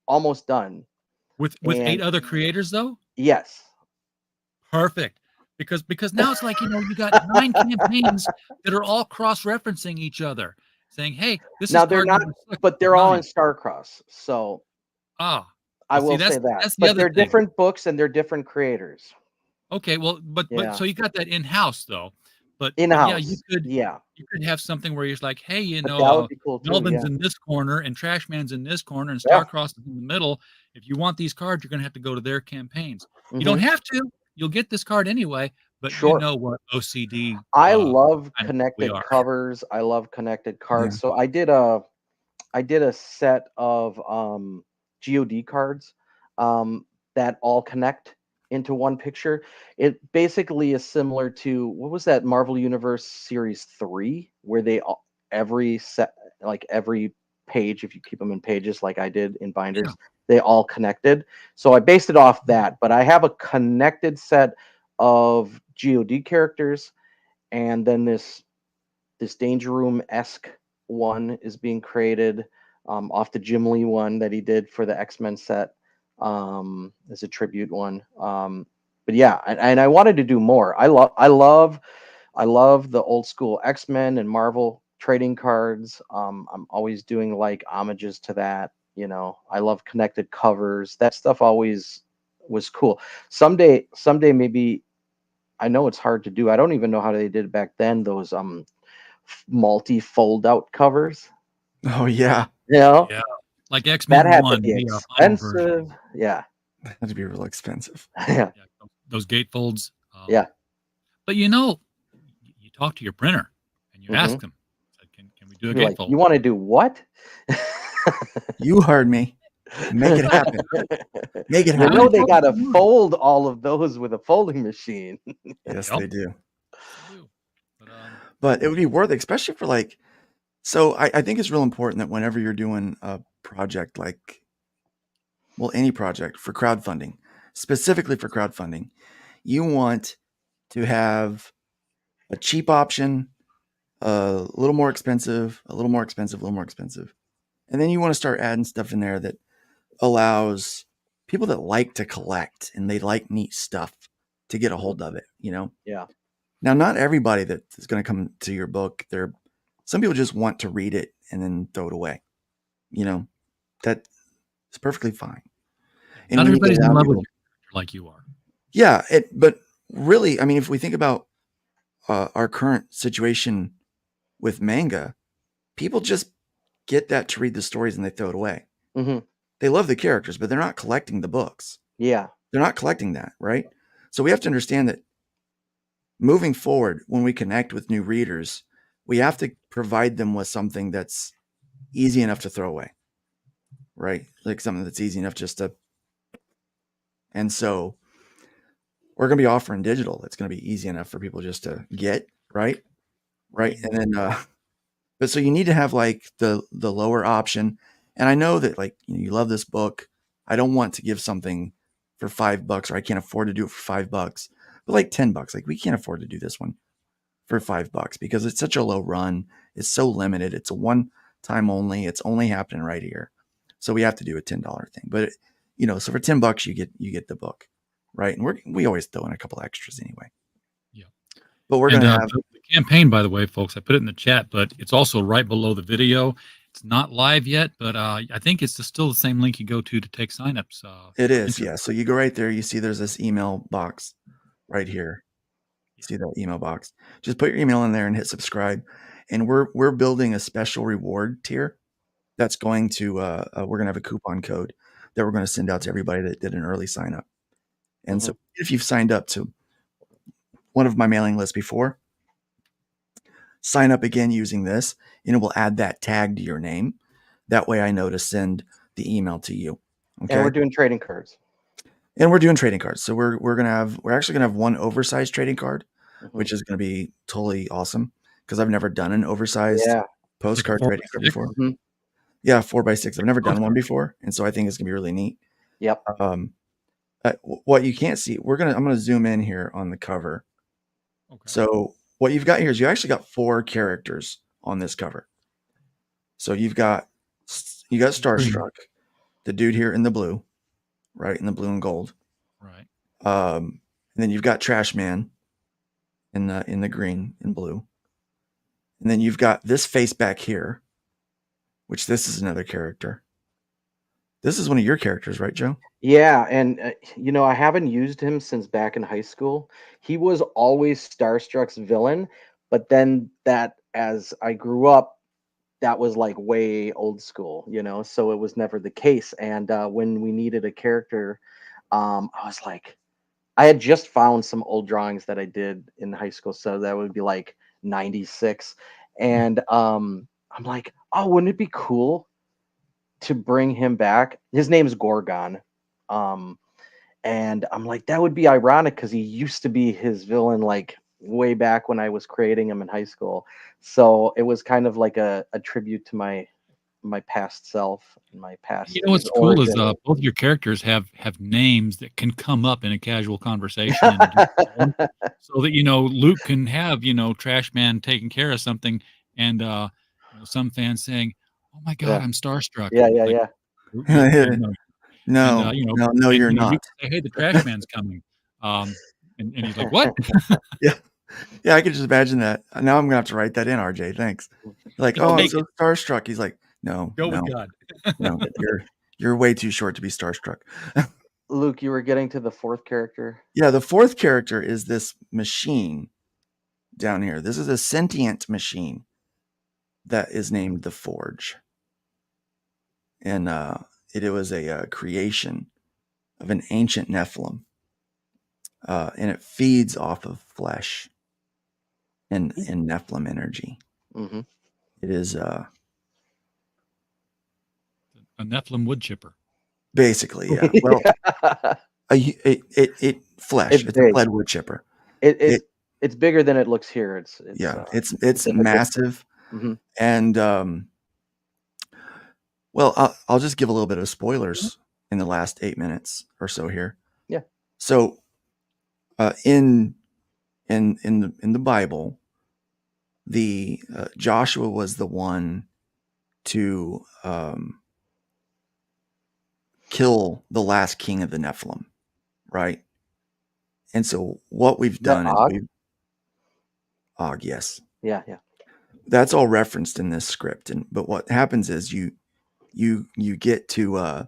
almost done. With 8 And other creators though? yes. Perfect. Because now it's like, you got 9 campaigns that are all cross-referencing each other, saying, "Hey, this is Now they're card not, number 6 but of they're all in 9." Starcross. So Ah, I well, see, will say that. that's the But other they're thing. different books and they're different creators. Okay, well, but Yeah. so you got that in-house though. But yeah, you In-house. could Yeah. have something where you're like, "Hey, But that would be cool too. Melvin's Yeah. in this corner and Trashman's in this corner and Yeah. Starcross is in the middle. If you want these cards, you're gonna have to go to their campaigns." You don't Mhm. have to. You'll get this card anyway, but you Sure. know what OCD I love kind of we connected are. covers. I love connected cards. Yeah. So I did a set of GOD cards that all connect into one picture. It basically is similar to what was that Marvel Universe Series 3 where every set, like every page, if you keep them in pages like I did in binders, Yeah. they all connected. So I based it off that, but I have a connected set of GOD characters, and then this Danger Room-esque one is being created off the Jim Lee one that he did for the X-Men set as a tribute one. But yeah, and I wanted to do more. I love the old school X-Men and Marvel trading cards. I'm always doing like homages to that. I love connected covers. That stuff always was cool. Someday, maybe. I know it's hard to do. I don't even know how they did it back then. Those multi fold out covers. Oh yeah, Yeah, Like that X-Men had to 1, be the final version. expensive. Yeah, that'd be real expensive. yeah, Yeah, those gatefolds. yeah. But you talk to your printer and you Hmm. ask them, "Can we do a You're like, gatefold?" you want to do what? You heard me. Make it happen. Make it You happen. know they gotta fold all of those with a folding machine. Yes, Yep. they do. They do. But But it would be worth it, especially for like. So I think it's real important that whenever you're doing a project like, well, any project for crowdfunding, specifically for crowdfunding, you want to have a cheap option, a little more expensive, a little more expensive, a little more expensive. And then you want to start adding stuff in there that allows people that like to collect and they like neat stuff to get a hold of it, Yeah. Now, not everybody that is going to come to your book, some people just want to read it and then throw it away. That is perfectly fine. And not we need to everybody's in allow love with people. your character like you are. Yeah, but really, I mean, if we think about our current situation with manga, people just get that to read the stories and they throw it away. Hmm. They love the characters, but they're not collecting the books. Yeah. They're not collecting that, right? So we have to understand that moving forward, when we connect with new readers, we have to provide them with something that's easy enough to throw away, right? Like something that's easy enough just to. And so we're going to be offering digital. It's going to be easy enough for people just to get, right? Right. And then, but so you need to have like the lower option. And I know that like, you love this book. I don't want to give something for $5 or I can't afford to do it for $5, but like $10. Like we can't afford to do this one for $5 because it's such a low run. It's so limited. It's a one time only. It's only happening right here. So we have to do a $10 thing. But so for $10 you get the book, right? And we always throw in a couple extras anyway. Yeah. But we're And gonna have the campaign, by the way, folks, I put it in the chat, but it's also right below the video. It's not live yet, but I think it's still the same link you go to take signups. it is, yeah. So you go right there. You see there's this email box right here. Yeah. See that email box? Just put your email in there and hit subscribe. And we're building a special reward tier that's going to we're gonna have a coupon code that we're going to send out to everybody that did an early sign up. And so if you've signed up to one of my mailing lists before, sign up again using this, and it will add that tag to your name. That way I know to send the email to you. Okay. And we're doing trading cards. And we're doing trading cards. So we're actually gonna have one oversized trading card, which is gonna be totally awesome because I've never done an oversized postcard Like trading card before. Mm-hmm. Yeah, 4x6. I've never done one before, and so I think it's gonna be really neat. Yep. what you can't see, I'm gonna zoom in here on the cover. Okay. So what you've got here is you actually got 4 characters on this cover. So you got Starstruck, the dude here in the blue, right, in the blue and gold. Right. And then you've got Trash Man in the green and blue. And then you've got this face back here, which this is another character. This is one of your characters, right, Joe? Yeah, and I haven't used him since back in high school. He was always Starstruck's villain, but then that as I grew up, that was like way old school, so it was never the case. And when we needed a character, I was like, I had just found some old drawings that I did in high school, so that would be like 96. And I'm like, oh, wouldn't it be cool to bring him back? His name's Gorgon. Um, and I'm like, that would be ironic because he used to be his villain like way back when I was creating him in high school. So it was kind of like a tribute to my past self and my past his What's cool is origin. both your characters have names that can come up in a casual conversation in a different tone, so that Luke can have Trash Man taking care of something, and some fans saying, "Oh my God, Yeah. I'm starstruck." Yeah, yeah, Like, yeah. I know. And No, no, you're you not. say, "Hey, the Trash Man's coming," and he's like, "What?" Yeah. Yeah, I could just imagine that. Now I'm gonna have to write that in, RJ. Thanks. Like, I'll oh, I'm take so it. starstruck. He's like, no, Go with no, God. no. You're way too short to be starstruck. Luke, you were getting to the 4th character. Yeah, the 4th character is this machine down here. This is a sentient machine that is named the Forge, and it was a creation of an ancient Nephilim, and it feeds off of flesh and Nephilim energy. Mm-hmm. It is A Nephilim wood chipper. basically, yeah. Well, it flesh. It's It's a big. lead wood chipper. It, It it's it's bigger than it looks here. yeah. It's in the picture. massive, Mm-hmm. and well, I'll just give a little bit of spoilers in the last 8 minutes or so here. Yeah. So, in the Bible, the Joshua was the one to kill the last king of the Nephilim, right? And so what we've Is that done is Og? Og, yes, Yeah, yeah. that's all referenced in this script. But what happens is you get to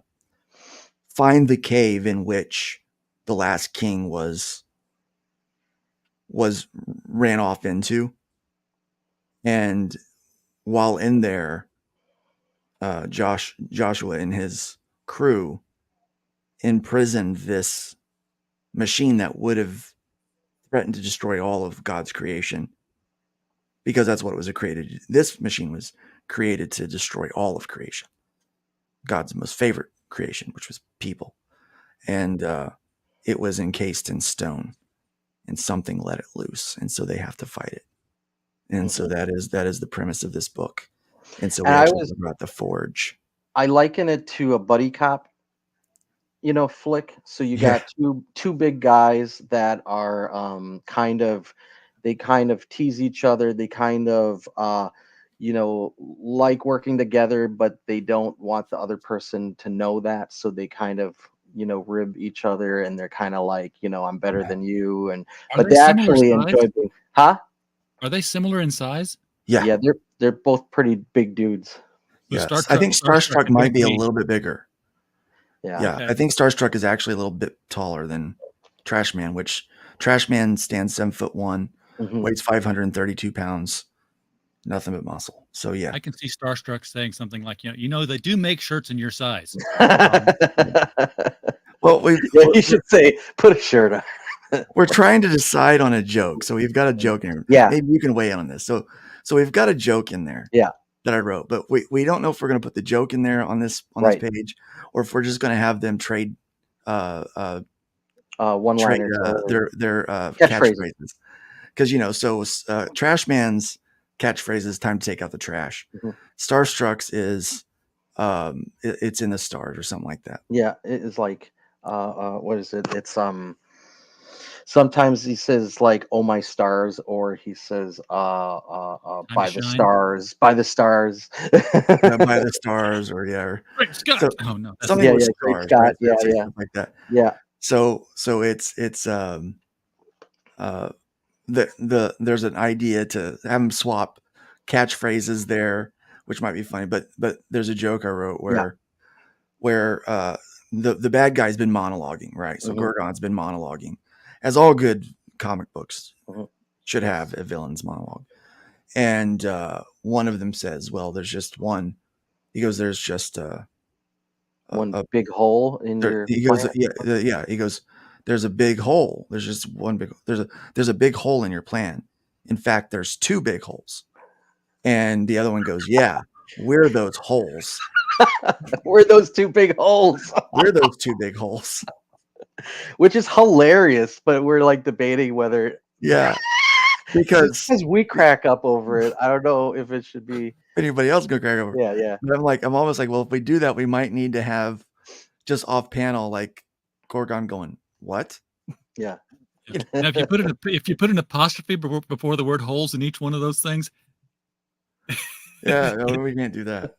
find the cave in which the last king was ran off into, and while in there, Joshua and his crew imprisoned this machine that would have threatened to destroy all of God's creation, because that's what it was created. This machine was created to destroy all of creation, God's most favorite creation, which was people, and it was encased in stone, and something let it loose, and so they have to fight it. And so that is the premise of this book. And so we And actually talk about the Forge. I liken it to a buddy cop, flick. So you Yeah. got two big guys that are they kind of tease each other. They kind of like working together, but they don't want the other person to know that. So they kind of rib each other, and they're kind of like, I'm better than you, Are but they they similar actually size? enjoy being, huh? Are they similar in size? Yeah. Yeah, they're both pretty big dudes. Yes. I think Starstruck might be a little bit bigger. Yeah. Yeah. Okay. I think Starstruck is actually a little bit taller than Trash Man, which Trash Man stands 7'1", Mhm. weighs 532 pounds, nothing but muscle. So yeah. I can see Starstruck saying something like, they do make shirts in your size. Well, Yeah, you should say, put a shirt on. we're trying to decide on a joke. So we've got a joke in here. Yeah. Maybe you can weigh in on this. So we've got a joke in there. Yeah. That I wrote, but we don't know if we're going to put the joke in there on this Right. page, or if we're just going to have them trade One-liners, their catchphrases. Because so Trash Man's catchphrase is "time to take out the trash." Mhm. Starstruck's is it's in the stars or something like that. Yeah, it is like what is it? It's sometimes he says like "Oh my stars," or he says Time to "By the shine. stars, by the stars." By the stars, or Great Scott. so Oh no, that's something Yeah, with yeah, Great stars, right? Scott. So Yeah, it's like yeah, stuff like that. yeah. So it's uh there's an idea to have them swap catchphrases there, which might be funny, but there's a joke I wrote Yeah. where the bad guy's been monologuing, right? So Mhm. Gorgon's been monologuing, as all good comic books Mhm. should have a villain's monologue. And one of them says, "Well, there's just one." He goes, "There's just One a big hole in your he goes, plant. yeah. He goes, "There's a big hole. There's just one big. There's a big hole in your plan. In fact, there's two big holes." And the other one goes, "Yeah, we're those holes. We're those two big holes, We're those two big holes." which is hilarious. But we're like debating whether Yeah, just because because we crack up over it. I don't know if it should be. anybody else go crack over. Yeah, yeah, But I'm almost like, well, if we do that, we might need to have just off panel like Gorgon going, "What?" yeah. yeah. Now, if you put an apostrophe before the word holes in each one of those things, Yeah, no, we can't do that.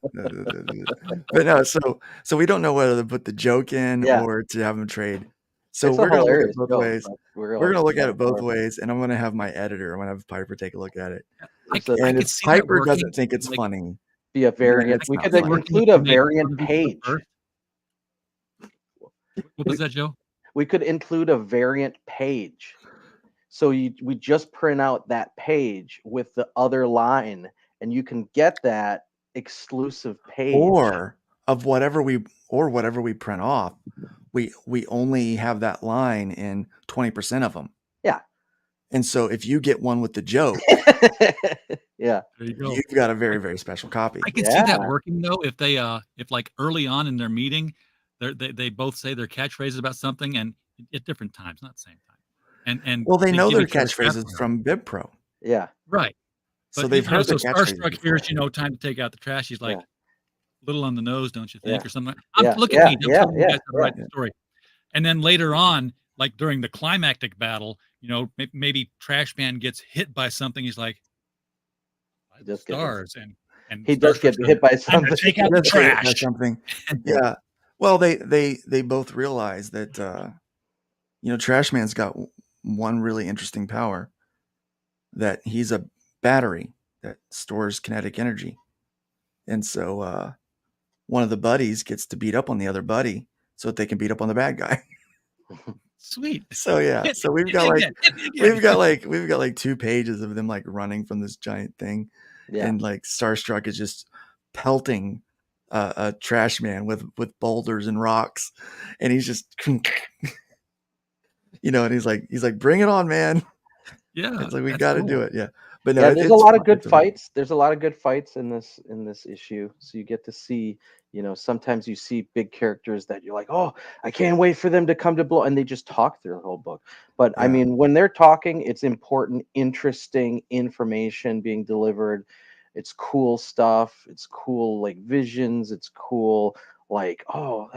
But no, so we don't know whether to put the joke in Yeah. or to have them trade. So It's a we're gonna look at hilarious both joke. ways. But We're gonna look at yeah, it both ways, and I'm gonna have my editor. I'm gonna have Piper take a look at it. It's a, I And if could see that Piper working. doesn't think it's Like, funny, be a then variant. I it's We could not could see it funny. working if include a you make variant one of each page. first. What was that, Joe? We could include a variant page. So we just print out that page with the other line, and you can get that exclusive page. Or whatever we print off, we only have that line in 20% of them. Yeah. And so if you get one with the joke, Yeah. There you go. you've got a very, very special copy. I could see that working though if they if like early on in their meeting, they both say their catchphrases about something and at different times, not the same time. And Well, they know give their each other crap catchphrases for it. from Bib Pro. Yeah. Right. So But they've you know, heard the so catchphrases Starstruck before. here's, you know, time to take out the trash. He's like, Yeah. little on the nose, don't you think, Yeah. or something? Yeah. Look Yeah. at me. I'm Yeah. telling you Yeah. guys how to write the story. And then later on, like during the climactic battle, you know, maybe Trash Man gets hit by something. He's like, by the Just get hit. stars, and He does get Starstruck's hit by time something. to take out Yeah, the they hit by trash. something. Yeah. Well, they both realize that you know, Trash Man's got one really interesting power, that he's a battery that stores kinetic energy. And so one of the buddies gets to beat up on the other buddy so that they can beat up on the bad guy. Sweet. So yeah, so we've got like 2 pages of them like running from this giant thing, Yeah. and like Starstruck is just pelting a Trash Man with boulders and rocks, and he's just you know, and he's like, "Bring it on, man!" Yeah, It's like we that's got to cool. do it. Yeah, but no, Yeah, there's a lot of good it's fights. There's a lot of good fights in this issue. So you get to see, you know, sometimes you see big characters that you're like, oh, I can't wait for them to come to blow, and they just talk through the whole book. But I Yeah. mean, when they're talking, it's important, interesting information being delivered. It's cool stuff. It's cool like visions. It's cool like, oh,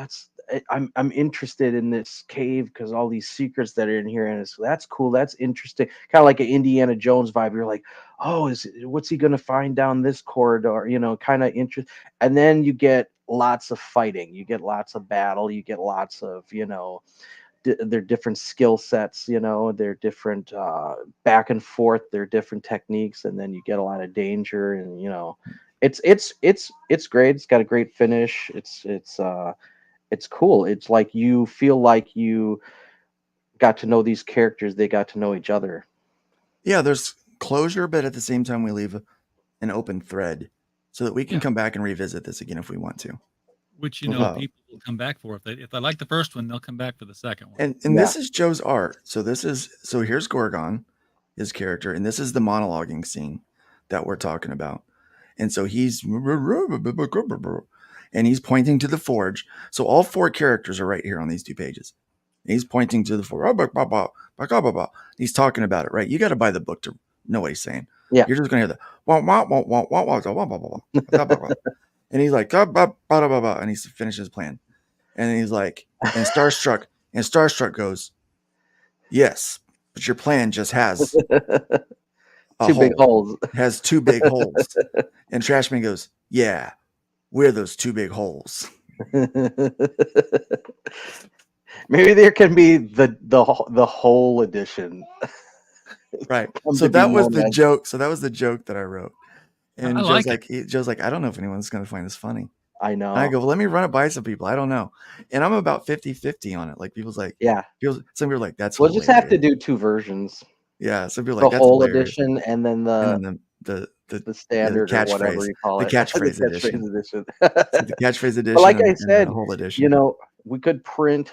I'm interested in this cave because all these secrets that are in here, and that's cool. That's interesting. Kind of like an Indiana Jones vibe. You're like, oh, what's he gonna find down this corridor? You know, kind of interest. And then you get lots of fighting. You get lots of battle. You get lots of, you know, their different skill sets. You know, they're different back and forth. They're different techniques, and then you get a lot of danger. And you know, it's great. It's got a great finish. It's cool. It's like you feel like you got to know these characters. They got to know each other. Yeah, there's closure, but at the same time, we leave an open thread so that we can come back and revisit this again if we want to. Which, you know, people will come back for. If they like the first one, they'll come back for the second one. And this is Joe's art. So here's Gorgon, his character, and this is the monologuing scene that we're talking about. And so he's pointing to the forge. So all 4 characters are right here on these 2 pages. And he's pointing to the forge. He's talking about it, right? You got to buy the book to know what he's saying. Yeah. You're just going to hear the and he's like, and he finishes his plan. And he's like, and Starstruck And Starstruck goes, "Yes, but your plan just has a Two big hole. holes. Has two big holes." And Trashman goes, "Yeah, we're those two big holes." Maybe there can be the whole edition. Right. Come So to be that was known the as. joke. So that was the joke that I wrote. I And like it. Joe's like, I don't know if anyone's going to find this funny. I And I know. go, well, let me run it by some people. I don't know. And I'm about 50-50 on it. Like people's like, Yeah. some people are like, that's We'll just have to hilarious. do 2 versions. Yeah. Some people are The like, that's whole hilarious. edition and then And the then the standard or whatever you call the it. The catchphrase edition. catchprise edition. So the catchphrase But edition like I and the said, whole edition. you know, we could print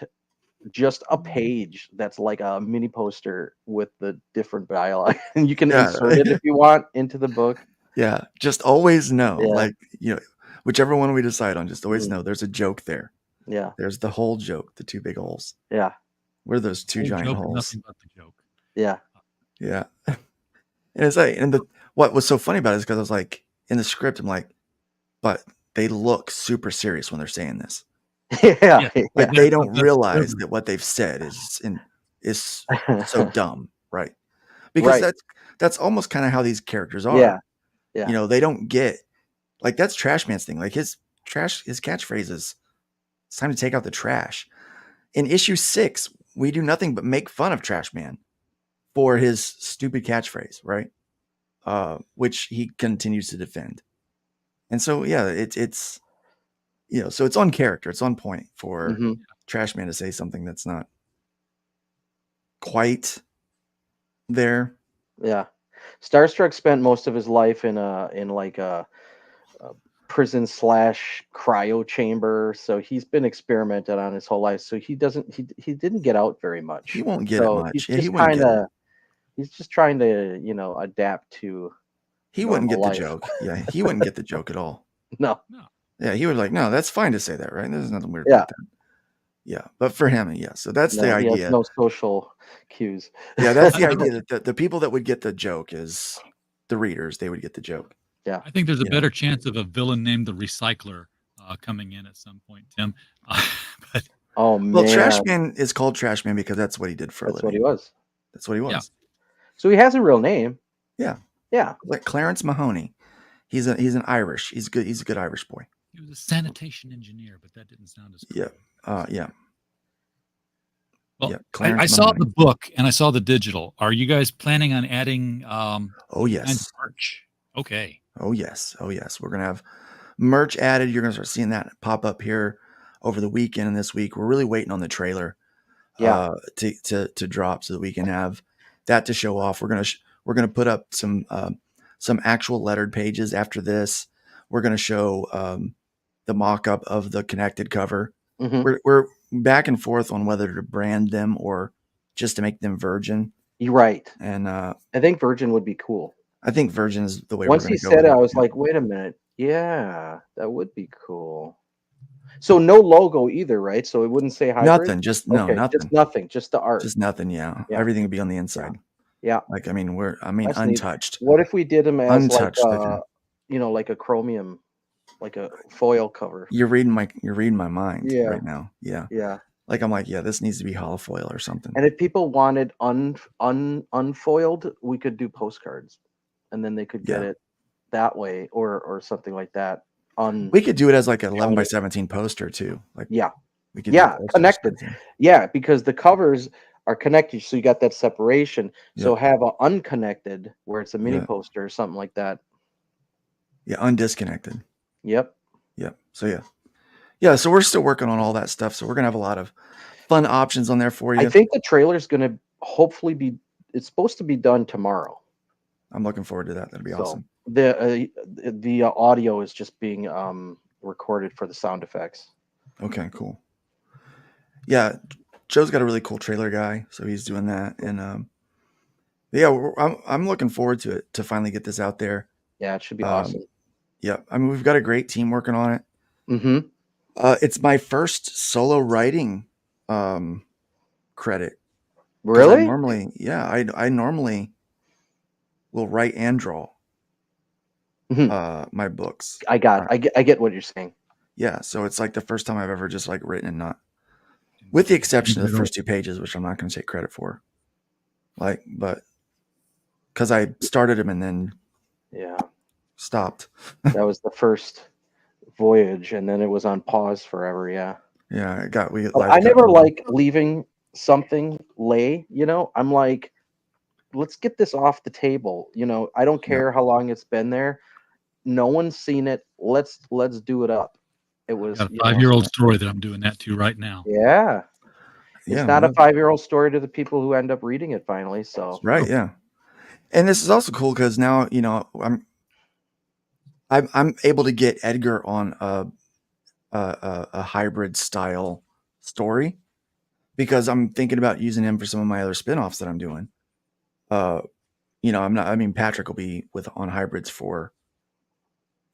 just a page that's like a mini poster with the different dialogue, and you can Yeah. insert it if you want into the book. Yeah. Just always know, Yeah. like, whichever one we decide on, just always Mhm. know there's a joke there. Yeah. There's the whole joke, the two big holes. Yeah. We're those two Whole giant joke, holes. nothing but the joke. Yeah. Yeah. And it's like, what was so funny about it is because I was like, in the script, I'm like, but they look super serious when they're saying this. Yeah. Like Yeah. they don't That's realize clever. that what they've said is so dumb, right? Because Right. that's almost kind of how these characters are. Yeah. Yeah. They don't get, like, that's Trashman's thing. Like his catchphrase is, "It's time to take out the trash." In issue 6, we do nothing but make fun of Trashman for his stupid catchphrase, right? Which he continues to defend. And so, yeah, it's so it's on character, it's on point for hmm Trashman to say something that's not quite there. Yeah. Starstruck spent most of his life in like a prison slash cryo chamber, so he's been experimented on his whole life. So he didn't get out very much. He won't get it So much. Yeah, he wouldn't get it. he's just trying to adapt to He wouldn't normal get the life. joke. Yeah, he wouldn't get the joke at all. No. Yeah, he would like, no, that's fine to say that, right? There's nothing weird Yeah. about that. Yeah, but for him, yeah. So that's the No, he has idea. no social cues. Yeah, that's the idea that the people that would get the joke is the readers. They would get the joke. Yeah. I think there's a Yeah. better chance of a villain named the Recycler coming in at some point, Tim. But Oh man. Well, Trashman is called Trashman because that's what he did for a That's what living. he was. That's what he was. Yeah. So he has a real name. Yeah. Yeah. Like Clarence Mahoney. He's an Irish. He's good. He's a good Irish boy. he was a sanitation engineer, but that didn't sound as cool. Yeah. Yeah. Well, Yeah, I Clarence saw Mahoney. the book and I saw the digital. Are you guys planning on adding Oh yes. merch? Okay. Oh yes. Oh yes. We're gonna have merch added. You're gonna start seeing that pop up here over the weekend and this week. We're really waiting on the trailer to drop so that we can have that to show off. We're gonna put up some actual lettered pages after this. We're gonna show the mock-up of the connected cover. Mhm. We're back and forth on whether to brand them or just to make them Virgin. You're right. And I think Virgin would be cool. I think Virgin is the way Once we're he going to go. said it, with I was like, wait a minute. Yeah, that would be cool. So no logo either, right? So it wouldn't say hybrid? Nothing. Just no, Okay, nothing. just nothing. Just the art. Just nothing. Yeah. Yeah. Everything would be on the inside. Yeah. Like, I mean, That's neat. untouched. What if we did them as Untouched, like like a chromium, like a foil cover? You're reading my mind Yeah. right now. Yeah. Yeah. Like, I'm like, yeah, this needs to be holofoil or something. And if people wanted unfoiled, we could do postcards, and then they could get it that way or something like that. We could do it as like an 11 by 17 poster too. Like, yeah, we could do connected. Yeah, because the covers are connected, so you got that separation. So have a unconnected where it's a mini poster or something like that. Yeah, undisconnected. Yep. Yep. So yeah. So we're still working on all that stuff. So we're gonna have a lot of fun options on there for you. I think the trailer's gonna hopefully be. It's supposed to be done tomorrow. I'm looking forward to that. That'd be awesome. The audio is just being recorded for the sound effects. Okay, cool. Yeah, Joe's got a really cool trailer guy, so he's doing that, and I'm looking forward to it to finally get this out there. Yeah, it should be awesome. Yeah, I mean we've got a great team working on it. Mm-hmm. It's my first solo writing credit. Really? I normally will write and draw my books. I get what you're saying. Yeah, so it's like the first time I've ever just like written and not with the exception of the first 2 pages, which I'm not going to take credit for. But because I started them and then stopped. That was the first voyage, and then it was on pause forever. Yeah. Yeah, I never like leaving something lay. I'm like, let's get this off the table. I don't care how long it's been there. No one's seen it. Let's do it up. It was a 5-year-old story that I'm doing that to right now. Yeah. It's not a 5-year-old story to the people who end up reading it finally. So right, yeah. And this is also cool because now I'm able to get Edgar on a hybrid style story because I'm thinking about using him for some of my other spinoffs that I'm doing. Patrick will be on hybrids for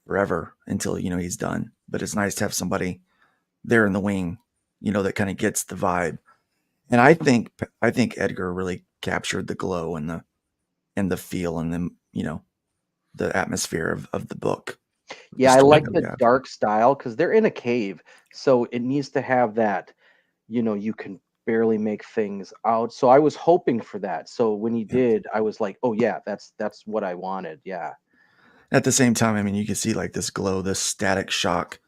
forever until he's done. But it's nice to have somebody there in the wing, that kind of gets the vibe. And I think Edgar really captured the glow and the feel and the atmosphere of the book. Yeah, I like the dark style because they're in a cave, so it needs to have that. You can barely make things out. So I was hoping for that. So when he did, I was like, oh yeah, that's what I wanted. Yeah. At the same time, you can see like this glow, this static shock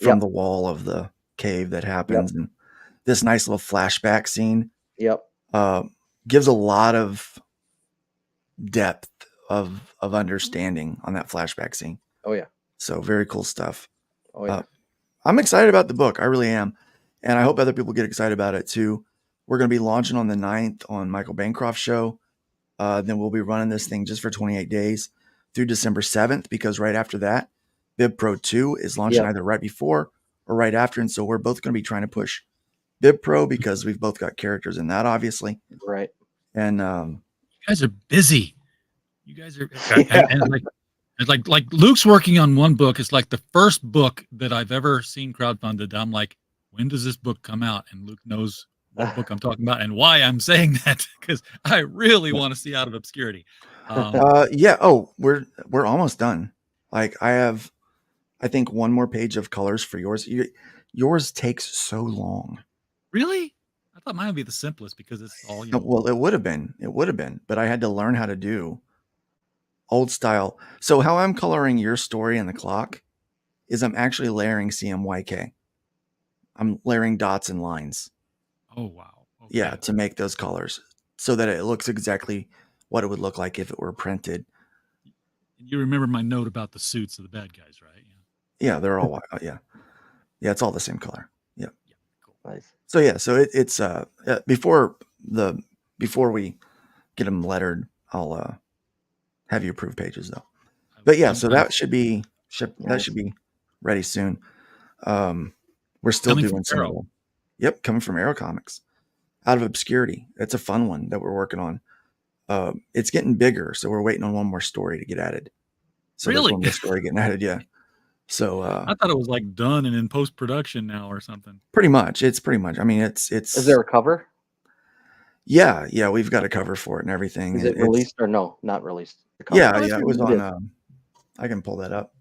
from the wall of the cave that happens, and this nice little flashback scene. Gives a lot of depth of understanding on that flashback scene. Oh yeah. So very cool stuff. Oh yeah. I'm excited about the book. I really am. And I hope other people get excited about it too. We're going to be launching on the 9th on Michael Bancroft's show. Then we'll be running this thing just for 28 days through December 7th, because right after that, Bib Pro 2 is launching either right before or right after. And so we're both going to be trying to push Bib Pro because we've both got characters in that, obviously. Right. And you guys are busy. You guys are and like Luke's working on one book. It's like the first book that I've ever seen crowdfunded. I'm like, when does this book come out? And Luke knows what book I'm talking about and why I'm saying that, because I really want to see Out of Obscurity. Yeah. Oh, we're almost done. Like I think one more page of colors for yours. Yours takes so long. Really? I thought mine would be the simplest because it's all, Well, it would have been, but I had to learn how to do old style. So how I'm coloring your story in the clock is I'm actually layering CMYK. I'm layering dots and lines. Oh, wow. Okay. Yeah, to make those colors so that it looks exactly what it would look like if it were printed. You remember my note about the suits of the bad guys, right? Yeah, they're all white. Yeah, it's all the same color. Yeah. Cool. Nice. So yeah, so it's before we get them lettered, I'll have you approve pages though. But yeah, so that should be ready soon. We're still doing some. Yep, coming from Arrow Comics, Out of Obscurity. It's a fun one that we're working on. It's getting bigger, so we're waiting on one more story to get added. So really? There's one more story getting added, yeah. So I thought it was like done and in post production now or something. Pretty much. It's Is there a cover? Yeah, we've got a cover for it and everything. Is it released or no? Not released. Yeah, it was on. I can pull that up.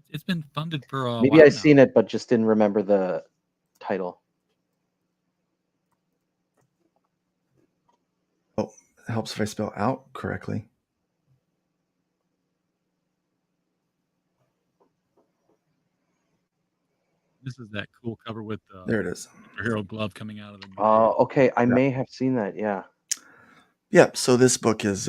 It's been funded for a maybe I've seen it, but just didn't remember the title. Oh, it helps if I spell out correctly. This is that cool cover with there it is. Superhero glove coming out of the. Oh, okay. I may have seen that. Yeah. Yeah. So this book is.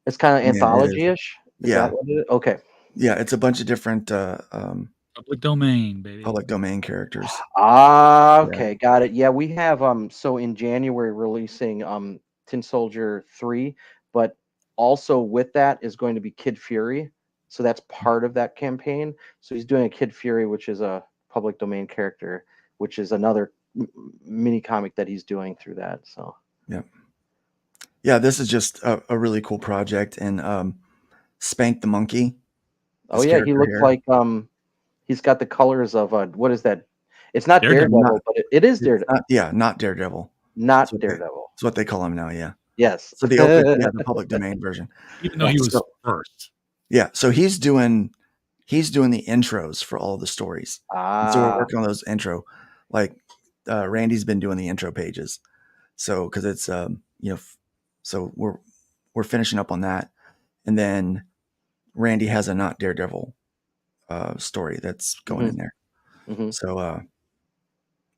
It's kind of anthology-ish. Yeah. Okay. Yeah, it's a bunch of different public domain, baby. Public domain characters. Okay, got it. Yeah, we have so in January releasing Tin Soldier 3, but also with that is going to be Kid Fury. So that's part of that campaign. So he's doing a Kid Fury, which is a public domain character, which is another mini comic that he's doing through that. So yeah, this is just a really cool project. And Spank the Monkey. Oh yeah, he looks like he's got the colors of what is that? It's not Daredevil, but it is Daredevil. Not Daredevil. Not Daredevil. That's what they call him now. Yeah. Yes. So the public domain version. Even though he was first. Yeah. So he's doing the intros for all of the stories. So we're working on those intro. Like Randy's been doing the intro pages. So, because it's so we're finishing up on that, and then Randy has a Not Daredevil story that's going in there. So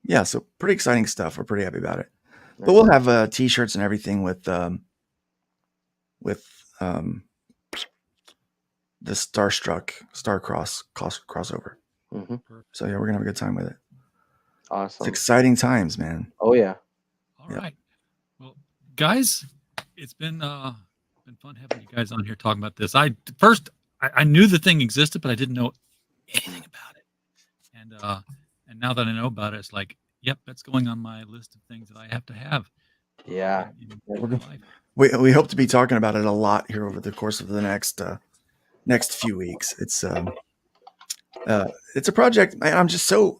yeah, so pretty exciting stuff. We're pretty happy about it. But we'll have t-shirts and everything with the Starcross crossover. So yeah, we're gonna have a good time with it. Awesome. It's exciting times, man. Oh yeah. All right. Well, guys, it's been fun having you guys on here talking about this. I knew the thing existed, but I didn't know anything about it. And now that I know about it, it's like, yep, that's going on my list of things that I have to have. Yeah. In my life. We hope to be talking about it a lot here over the course of the next few weeks. It's a project, man. I'm just so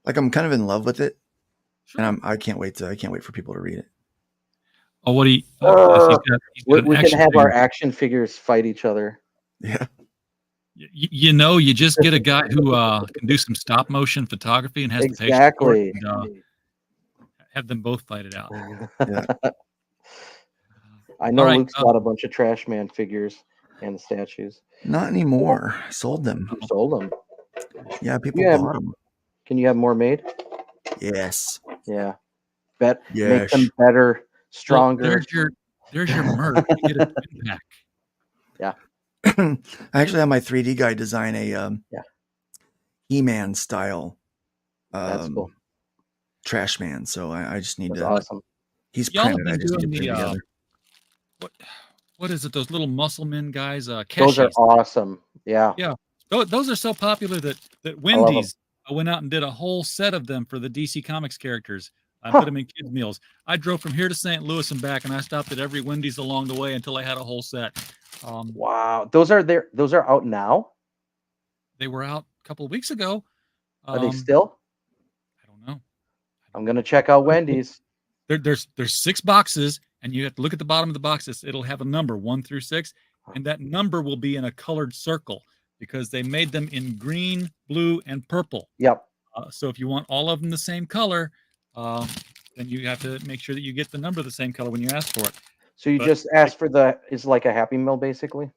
I'm kind of in love with it, Sure. and I can't wait for people to read it. Oh, what do you? We can have our action figures fight each other. Yeah. You just get a guy who can do some stop motion photography and has the patience for it, and, have them both fight it out. Yeah. I know Luke's got a bunch of Trash Man figures and statues. Not anymore. Sold them. You sold them. Yeah, people bought them. Can you have more made? Yes. Yeah. Make them better, stronger. Well, there's your merch. You get a twin pack. Yeah. I actually have my 3D guy design a He-Man style That's cool. Trash Man. So I just need That's to. Awesome. He's printed. I just need to put it together. What is it? Those little muscle men guys? Those are awesome. Yeah. Yeah. Those are so popular that Wendy's went out and did a whole set of them for the DC Comics characters. I put them in kids' meals. I drove from here to St. Louis and back, and I stopped at every Wendy's along the way until I had a whole set. Wow. Those are there. Those are out now? They were out a couple of weeks ago. Are they still? I don't know. I'm gonna check out Wendy's. There's 6 boxes, and you have to look at the bottom of the boxes. It'll have a number 1 through 6, and that number will be in a colored circle because they made them in green, blue, and purple. Yep. So if you want all of them the same color, then you have to make sure that you get the number the same color when you ask for it. So you just ask for it's like a Happy Meal, basically?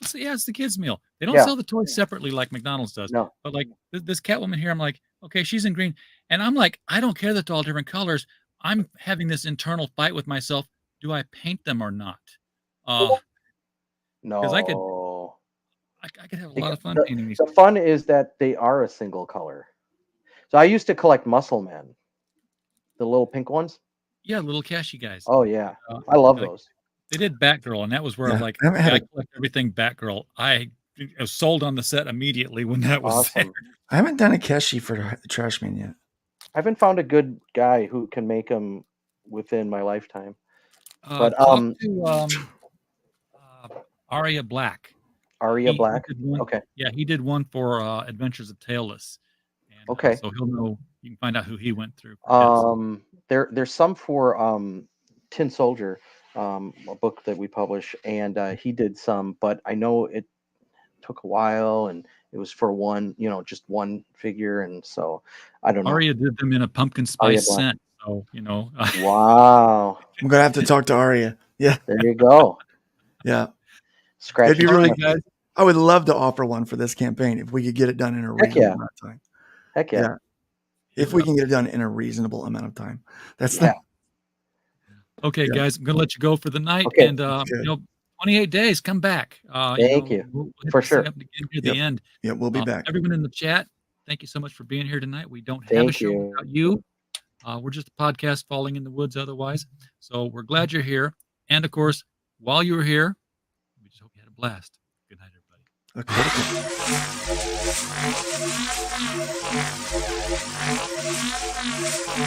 So yeah, it's the kids' meal. They don't sell the toys separately like McDonald's does. No. But like this Catwoman here, I'm like, okay, she's in green. And I'm like, I don't care that they're all different colors. I'm having this internal fight with myself. Do I paint them or not? No. Because I could have a lot of fun painting these. The fun is that they are a single color. So I used to collect Muscle Men. The little pink ones? Yeah, little cashy guys. Oh, yeah. I love those. They did Batgirl, and that was where I'm like, I collect everything Batgirl. I was sold on the set immediately when that was awesome. there. I haven't done a Keshi for Trash Man yet. I haven't found a good guy who can make them within my lifetime. But talk to Aria Black. Aria Black? Okay. Yeah, he did one for Adventures of Tailless. And, okay. So he'll know. You can find out who he went through. There's some for Tin Soldier, a book that we publish, and he did some, but I know it took a while, and it was for just one figure, and so I don't know. Aria did them in a pumpkin spice scent, so Wow. I'm gonna have to talk to Aria. Yeah. There you go. Yeah. Scratch. It'd be really good. I would love to offer one for this campaign if we could get it done in a reasonable amount of time. Heck yeah. If we can get it done in a reasonable amount of time. That's Okay, guys, I'm gonna let you go for the night. Okay. And 28 days, come back. Thank you. We'll for sure. Up again near the end. Yeah, we'll be back. Everyone in the chat, thank you so much for being here tonight. We don't have a show without you. We're just a podcast falling in the woods otherwise. So we're glad you're here. And of course, while you were here, we just hope you had a blast. Good night, everybody. Okay.